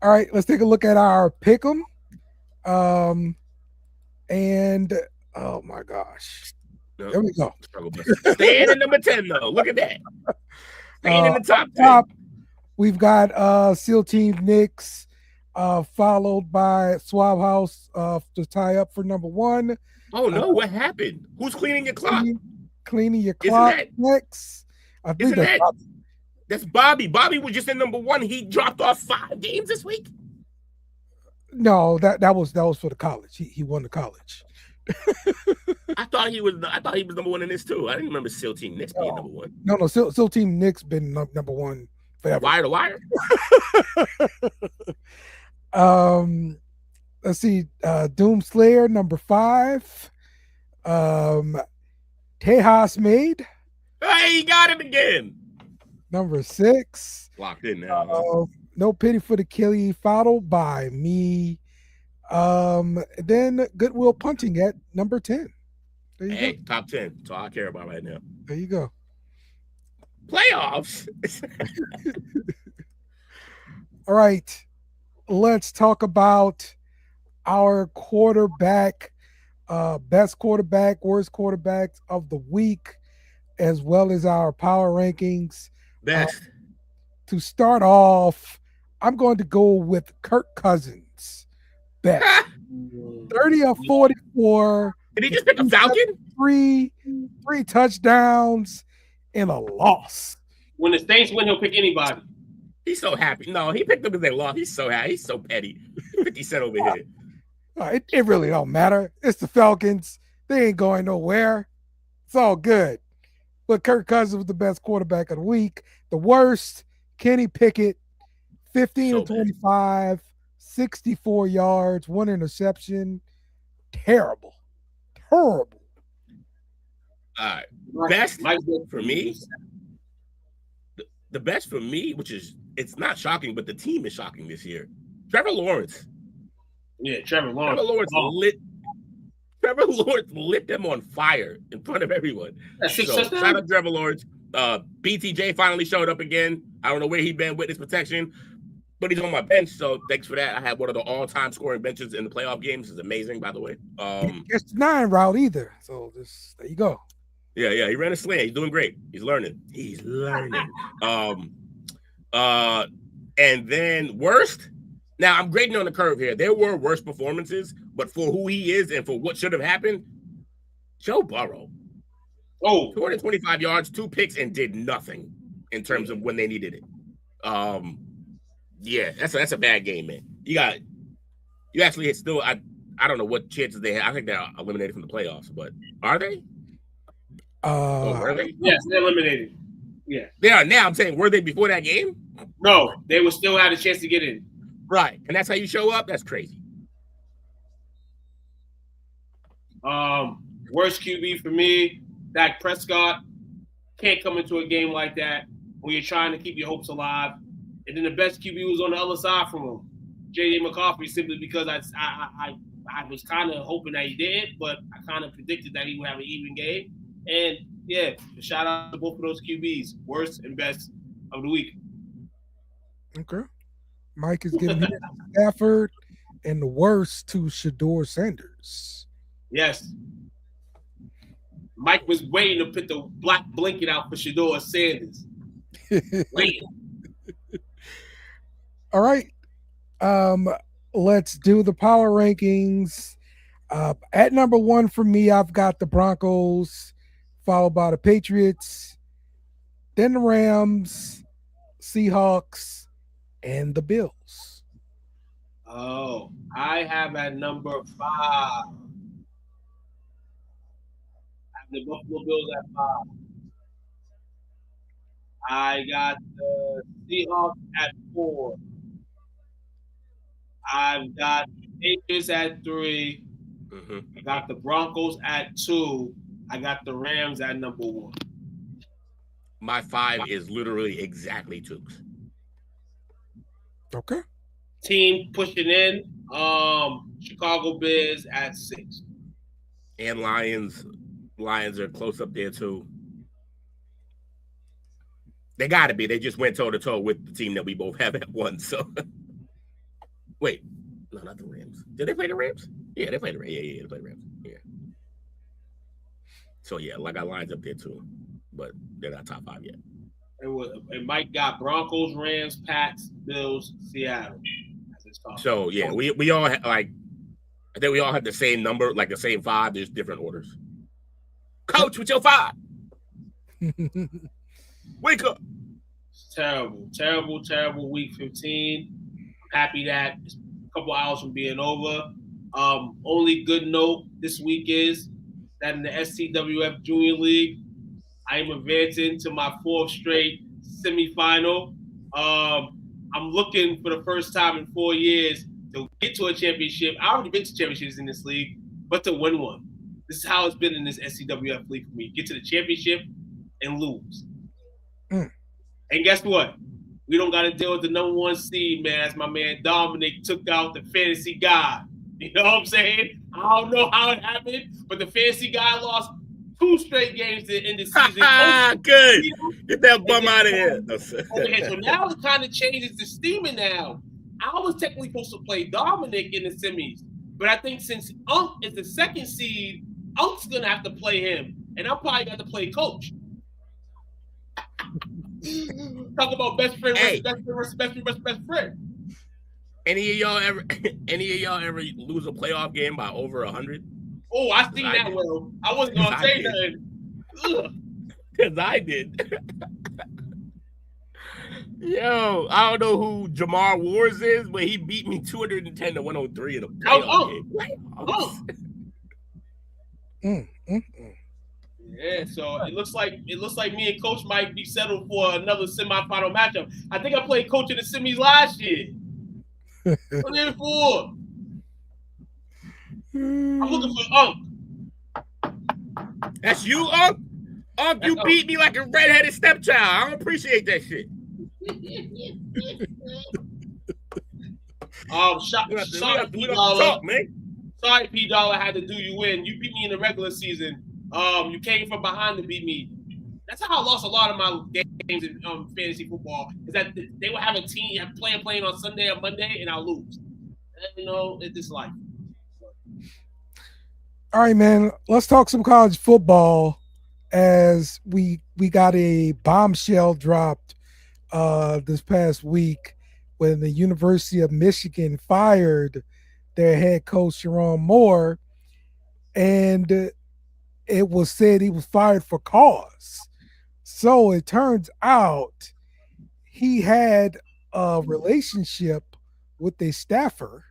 S4: All right, let's take a look at our pick'em. And oh my gosh.
S7: No,
S4: There we go.
S7: Staying in number 10, though. Look at that. Staying in the top 10.
S4: We've got SEAL Team Knicks, followed by Swab House to tie up for number 1.
S7: Oh no, what happened? Who's cleaning your clock?
S4: Cleaning your clock next. I think
S7: that's Bobby. Bobby was just in number 1. He dropped off 5 games this week.
S4: No, that was for the college. He won the college.
S7: I thought he was number 1 in this too. I didn't remember SEAL Team Knicks being number 1.
S4: No, SEAL Team Knicks been number 1 forever.
S7: Wire to wire.
S4: Let's see. Doomslayer number 5. Tejas Made.
S7: Hey, he got it again.
S4: Number 6.
S7: Locked in now.
S4: No Pity for the Killie, followed by me. Then Goodwill Punting at number 10. There you
S7: Hey,
S4: go.
S7: top 10. That's all I care about right now.
S4: There you go.
S7: Playoffs.
S4: All right. Let's talk about our quarterback, best quarterback, worst quarterbacks of the week, as well as our power rankings.
S7: Best.
S4: To start off, I'm going to go with Kirk Cousins. Best. 30 of 44.
S7: Did he just pick a Falcon?
S4: Three touchdowns and a loss.
S6: When the Saints win, he'll pick anybody.
S7: He's so happy. No, he picked them because they lost. He's so happy. He's so petty. 50 Cent over here.
S4: It really don't matter. It's the Falcons. They ain't going nowhere. It's all good. But Kirk Cousins was the best quarterback of the week. The worst, Kenny Pickett, 15 of 25, 64 yards, 1 interception. Terrible.
S7: All right. Best for me. The best for me, which is, it's not shocking, but the team is shocking this year. Trevor Lawrence.
S6: Yeah, Trevor Lawrence.
S7: Trevor Lawrence lit them on fire in front of everyone. So, shout out Trevor Lawrence. BTJ finally showed up again. I don't know where he's been witness protection, but he's on my bench. So thanks for that. I had one of the all-time scoring benches in the playoff games. It's amazing, by the way.
S4: It's 9 route either. So there you go.
S7: Yeah. He ran a slant. He's doing great. He's learning. And then worst. Now I'm grading on the curve here. There were worse performances, but for who he is and for what should have happened, Joe Burrow. 225 yards, 2 picks, and did nothing in terms of when they needed it. Yeah, that's a bad game, man. You actually still. I don't know what chances they have. I think they're eliminated from the playoffs, but are they? Were they?
S6: Yes, they're eliminated. Yeah,
S7: they are now. I'm saying, were they before that game?
S6: No, they would still have a chance to get in.
S7: Right, and that's how you show up. That's crazy.
S6: Worst QB for me, Dak Prescott. Can't come into a game like that when you're trying to keep your hopes alive. And then the best QB was on the other side from him, J.J. McCaffrey, simply because I was kind of hoping that he did, but I kind of predicted that he would have an even game. And yeah, shout out to both of those QBs, worst and best of the week.
S4: Okay. Mike is giving me Stafford and the worst to Shador Sanders.
S6: Yes. Mike was waiting to put the black blanket out for Shador Sanders. Waiting.
S4: All right. Let's do the power rankings. At number 1 for me, I've got the Broncos, followed by the Patriots, then the Rams, Seahawks, and the Bills.
S6: Oh, I have at number 5. I have the Buffalo Bills at 5. I got the Seahawks at 4. I've got the Patriots at 3. I got the Broncos at 2. I got the Rams at number 1.
S7: My 5 is literally exactly Tukes.
S4: Okay.
S6: Team pushing in. Chicago Bears at 6.
S7: And Lions are close up there too. They got to be. They just went toe-to-toe with the team that we both have at once. So, wait. No, not the Rams. Did they play the Rams? Yeah, they played the Rams. Yeah, they played the Rams. Yeah. So, yeah, I got lines up there, too. But they're not top 5 yet.
S6: And Mike got Broncos, Rams, Pats, Bills, Seattle.
S7: So, yeah, we all have, like, I think we all have the same number, like the same 5. There's different orders. Coach, what's your 5? Wake up.
S6: It's terrible week 15. I'm happy that it's a couple hours from being over. Only good note this week is that in the STWF Junior League, I am advancing to my 4th straight semifinal. I'm looking for the first time in 4 years to get to a championship. I already been to championships in this league, but to win one. This is how it's been in this SCWF league for me. Get to the championship and lose. And guess what? We don't got to deal with the number 1 seed, man. As my man Dominic took out the fantasy guy. You know what I'm saying? I don't know how it happened, but the fantasy guy lost 2 straight games to end the season.
S7: Good. Get that bum out of here.
S6: Okay, so now it kind of changes the steaming now. I was technically supposed to play Dominic in the semis, but I think since Unk is the 2nd seed, Unk's going to have to play him, and I'm probably going to play Coach. Talk about best friend versus best friend.
S7: Any of y'all ever lose a playoff game by over 100?
S6: Oh, I seen that well. I wasn't gonna say nothing.
S7: Because I did. Yo, I don't know who Jamar Wars is, but he beat me 210 to 103 in a playoff game.
S6: Yeah, so it looks like me and Coach might be settled for another semifinal matchup. I think I played Coach in the semis last year. What are you for? I'm looking for Unk.
S7: That's you, Unk? Unk, you beat me like a redheaded stepchild. I don't appreciate that shit.
S6: Sorry, P Dollar had to do you in. You beat me in the regular season. You came from behind to beat me. That's how I lost a lot of my games in fantasy football. Is that they would have a team playing on Sunday or Monday, and I'll lose. And, you know, it's just life.
S4: All right, man. Let's talk some college football as we got a bombshell dropped this past week when the University of Michigan fired their head coach, Sharon Moore, and it was said he was fired for cause. So it turns out he had a relationship with a staffer,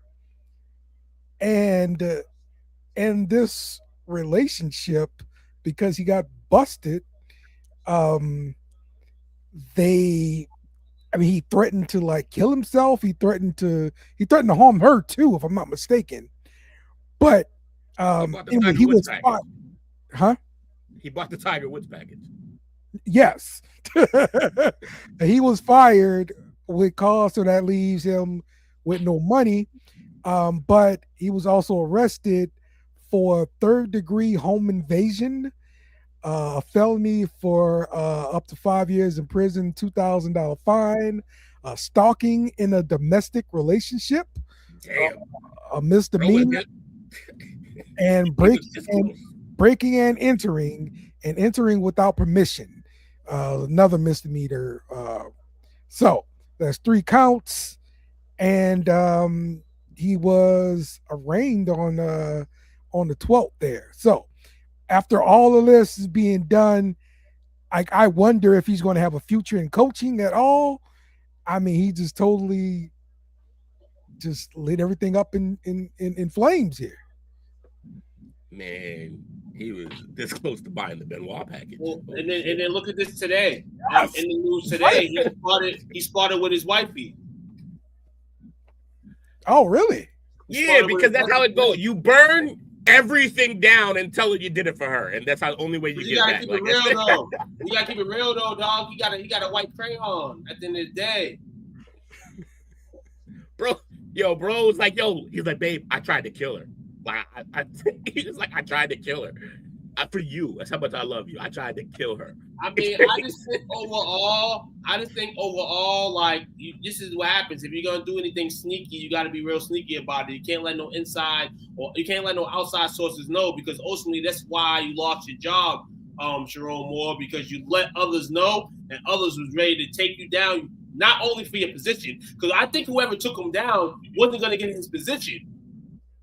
S4: and this relationship, because he got busted, he threatened to like kill himself. He threatened to harm her too, if I'm not mistaken. But anyway, he was fired. Huh?
S7: He bought the Tiger Woods package.
S4: Yes. He was fired with cause, so that leaves him with no money. But he was also arrested for 3rd-degree home invasion, a felony for up to 5 years in prison, $2,000 fine, stalking in a domestic relationship, a misdemeanor, and breaking and entering without permission, another misdemeanor. So that's 3 counts, and he was arraigned on the 12th there. So after all of this is being done, I wonder if he's going to have a future in coaching at all. I mean, he just totally just lit everything up in flames here.
S7: Man, he was this close to buying the Benoit package.
S6: Well, and then look at this today. Yes. In the news today, he spotted with his wifey.
S4: Oh, really?
S7: Yeah, because that's how it goes. You burn everything down and tell her you did it for her, and that's how the only way you get back.
S6: Keep it real, though. You gotta keep it real, though, dog. He got a white crayon at the end of the day.
S7: Bro was like, he's like, babe, I tried to kill her. Like, he was like, I tried to kill her. For you. That's how much I love you. I tried to kill her.
S6: I mean, I just think overall, like, this is what happens. If you're gonna do anything sneaky, you got to be real sneaky about it. You can't let no inside or you can't let no outside sources know, because ultimately that's why you lost your job, Sharon Moore, because you let others know, and others was ready to take you down, not only for your position, because I think whoever took him down wasn't gonna get his position,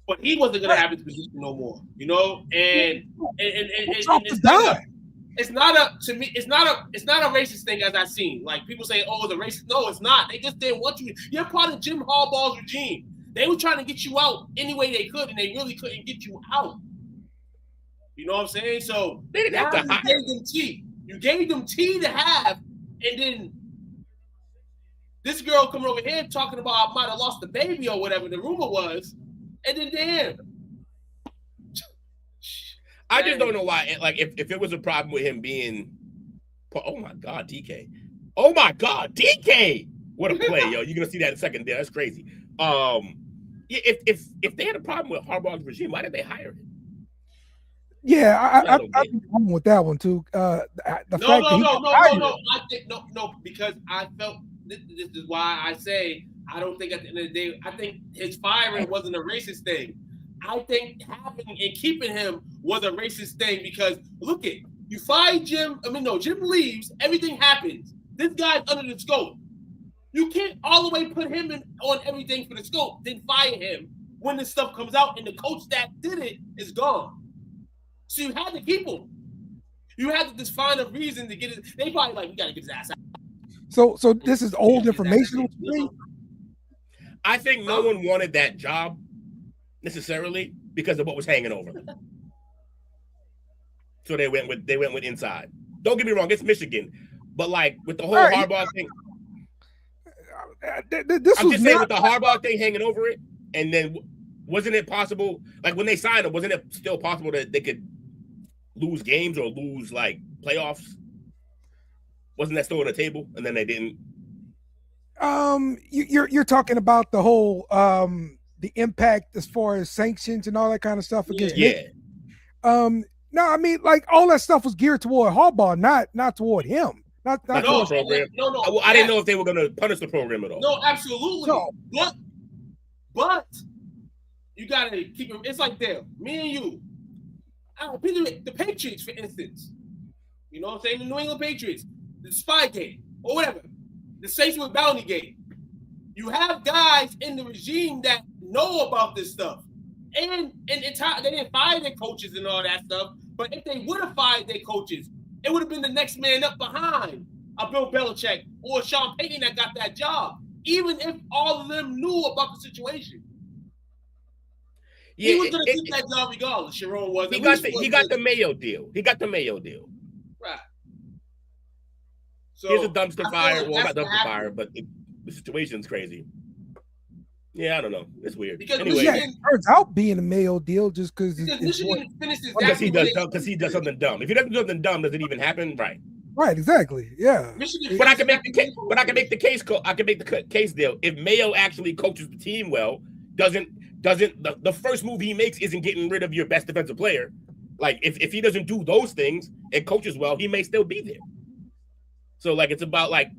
S6: but he wasn't gonna have his position no more, you know, and it's not a racist thing as I've seen. Like, people say, oh, it's a racist. No, it's not. They just didn't want you. You're part of Jim Harbaugh's regime. They were trying to get you out any way they could, and they really couldn't get you out. You know what I'm saying? So
S7: They didn't have to
S6: you
S7: hire.
S6: gave them tea. You gave them tea to have, and then this girl coming over here talking about I might have lost the baby or whatever the rumor was, and then damn.
S7: I just don't know why. Like, if it was a problem with him being, oh my God, DK, oh my God, DK, what a play, yo! You're gonna see that in a second. There, that's crazy. If they had a problem with Harbaugh's regime, why did they hire him?
S4: Yeah, I'm wrong with that one too.
S6: No. I think no, because I felt this is why I say I don't think at the end of the day, I think his firing wasn't a racist thing. I think having and keeping him was a racist thing, because look it, you fired Jim. Jim leaves, everything happens. This guy's under the scope. You can't all the way put him on everything for the scope, then fire him when this stuff comes out and the coach that did it is gone. So you had to keep him. You had to just find a reason to get it. They probably like, we got to get his ass out.
S4: So this is old information.
S7: I think no one wanted that job necessarily because of what was hanging over them. So they went with inside. Don't get me wrong, it's Michigan, but like with the whole Harbaugh thing, I'm just saying with the Harbaugh thing hanging over it, and then wasn't it possible? Like when they signed him, wasn't it still possible that they could lose games or lose like playoffs? Wasn't that still on the table? And then they didn't.
S4: You're talking about the whole the impact as far as sanctions and all that kind of stuff against Nick. No, I mean, like all that stuff was geared toward Harbaugh, not toward him. Not
S7: the program. No. I didn't know if they were going to punish the program at all.
S6: No, absolutely. No. But you got to keep it. It's like Dale, me and you. The Patriots, for instance. You know what I'm saying? The New England Patriots, the Spy Game, or whatever. The Saints with Bounty Game. You have guys in the regime that know about this stuff. And they didn't fire their coaches and all that stuff. But if they would have fired their coaches, it would have been the next man up behind a Bill Belichick or Sean Payton that got that job, even if all of them knew about the situation.
S7: Yeah,
S6: he was going to keep that job regardless. Sharon was.
S7: He got the Mayo deal. He got the Mayo deal.
S6: Right. So
S7: here's a dumpster fire. Well, not dumpster fire, but the situation's crazy. Yeah, I don't know. It's weird.
S6: Because
S7: anyway,
S4: it turns out being a Mayo deal just because
S6: Michigan finishes
S7: because he does something dumb. If he doesn't do something dumb, does it even happen? Right.
S4: Right. Exactly. Yeah.
S7: But I can make the case. But I can make the case. I can make the case deal. If Mayo actually coaches the team well, doesn't the first move he makes isn't getting rid of your best defensive player. Like if he doesn't do those things and coaches well, he may still be there. So like it's about like.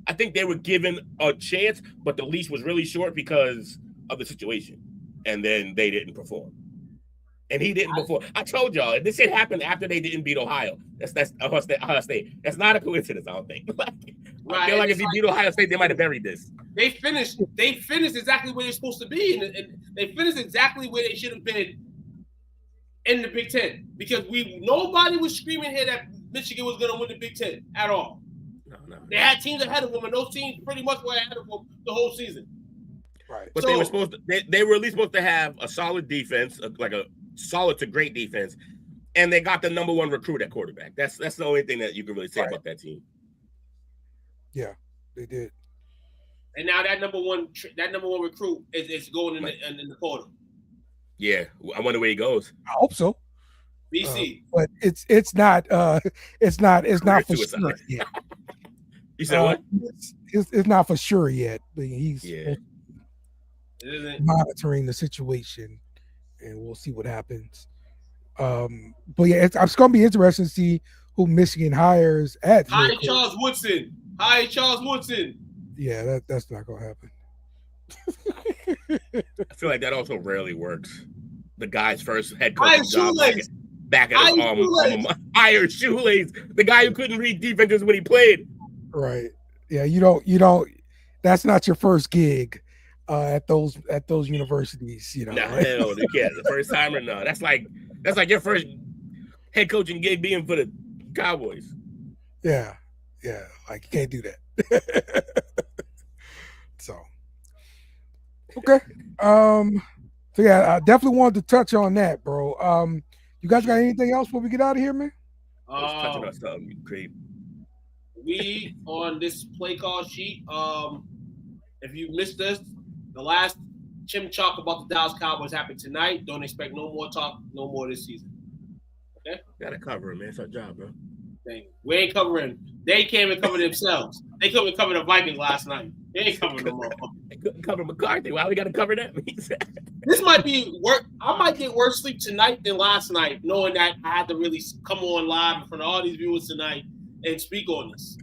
S7: I think they were given a chance, but the leash was really short because of the situation. And then they didn't perform. And he didn't perform. I told y'all, this had happened after they didn't beat Ohio. That's Ohio State. That's not a coincidence, I don't think. I feel like if he beat Ohio State, they might have buried this.
S6: They finished exactly where they're supposed to be. And they finished exactly where they should have been in the Big Ten. Because nobody was screaming here that Michigan was going to win the Big Ten at all. No. They had teams ahead of them, and those teams pretty much were ahead of them the whole season.
S4: Right.
S7: But they were supposed to. They were at least supposed to have a solid defense, like a solid to great defense, and they got the number one recruit at quarterback. That's the only thing that you can really say about that team.
S4: Yeah, they did.
S6: And now that number one recruit is going in the portal.
S7: Yeah, I wonder where he goes.
S4: I hope so.
S6: BC,
S4: but it's not for sure yet.
S7: You said what?
S4: It's not for sure yet, but he's monitoring the situation, and we'll see what happens. But yeah, it's going to be interesting to see who Michigan hires at
S6: Hi,
S4: head coach.
S6: Charles Woodson. Hi, Charles Woodson.
S4: Yeah, that's not gonna happen.
S7: I feel like that also rarely works. The guy's first head coach
S6: Iron
S7: job
S6: Shoelace.
S7: back at his Iron Shoelace, the guy who couldn't read defenses when he played.
S4: Right. Yeah, you don't. That's not your first gig at those universities. You know.
S7: Nah,
S4: right?
S7: hell, yeah, the first timer. No, that's like your first head coaching gig being for the Cowboys.
S4: Yeah, like you can't do that. So, okay. So yeah, I definitely wanted to touch on that, bro. You guys got anything else before we get out of here, man?
S7: Touching on something, you creep.
S6: We on this play call sheet. If you missed this, the last chim chalk about the Dallas Cowboys happened tonight. Don't expect no more talk, no more this season. Okay?
S7: Gotta cover him, man. It's our job, bro.
S6: Dang. We ain't covering. They can't even cover themselves. They couldn't cover the Vikings last night. They ain't covering them all.
S7: They couldn't cover McCarthy. Why we gotta cover that?
S6: This might be work. I might get worse sleep tonight than last night, knowing that I had to really come on live in front of all these viewers tonight and speak on this.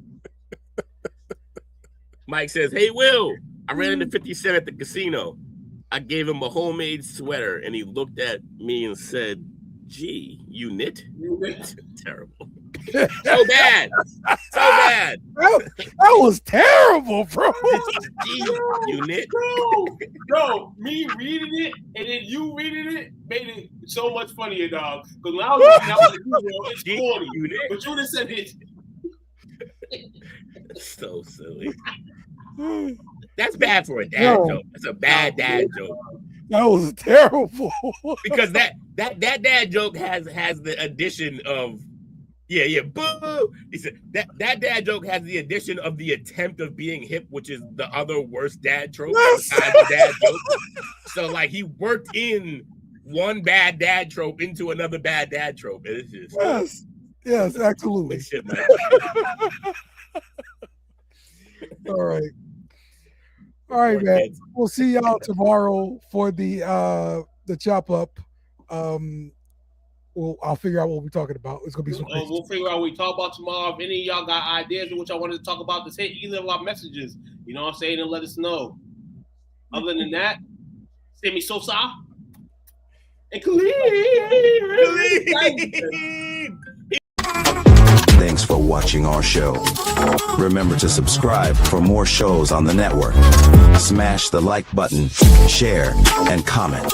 S7: Mike says, "Hey, Will, I ran into 50 Cent at the casino. I gave him a homemade sweater, and he looked at me and said, gee, you knit?" Terrible. So bad. So bad.
S4: That was terrible, bro.
S7: Gee, you knit?
S6: No, me reading it and then you reading it made it so much funnier, dog. Because when I was reading it, it's corny. But you just said it.
S7: So silly. That's bad for a dad joke. That's a bad dad joke.
S4: That was terrible.
S7: Because that dad joke has the addition of boo. He said that dad joke has the addition of the attempt of being hip, which is the other worst dad trope besides the dad joke. So like he worked in one bad dad trope into another bad dad trope. It's just
S4: yes, absolutely.
S7: Shit, man.
S4: All right, man. Kids. We'll see y'all tomorrow for the chop up. I'll figure out what we're talking about. It's gonna be some.
S6: We'll figure out what we talk about tomorrow. If any of y'all got ideas of what y'all wanted to talk about, just hit either of our messages. You know what I'm saying, and let us know. Other than that, send me Sosa and Khalid.
S8: Thanks for watching our show. Remember to subscribe for more shows on the network. Smash the like button, share, and comment.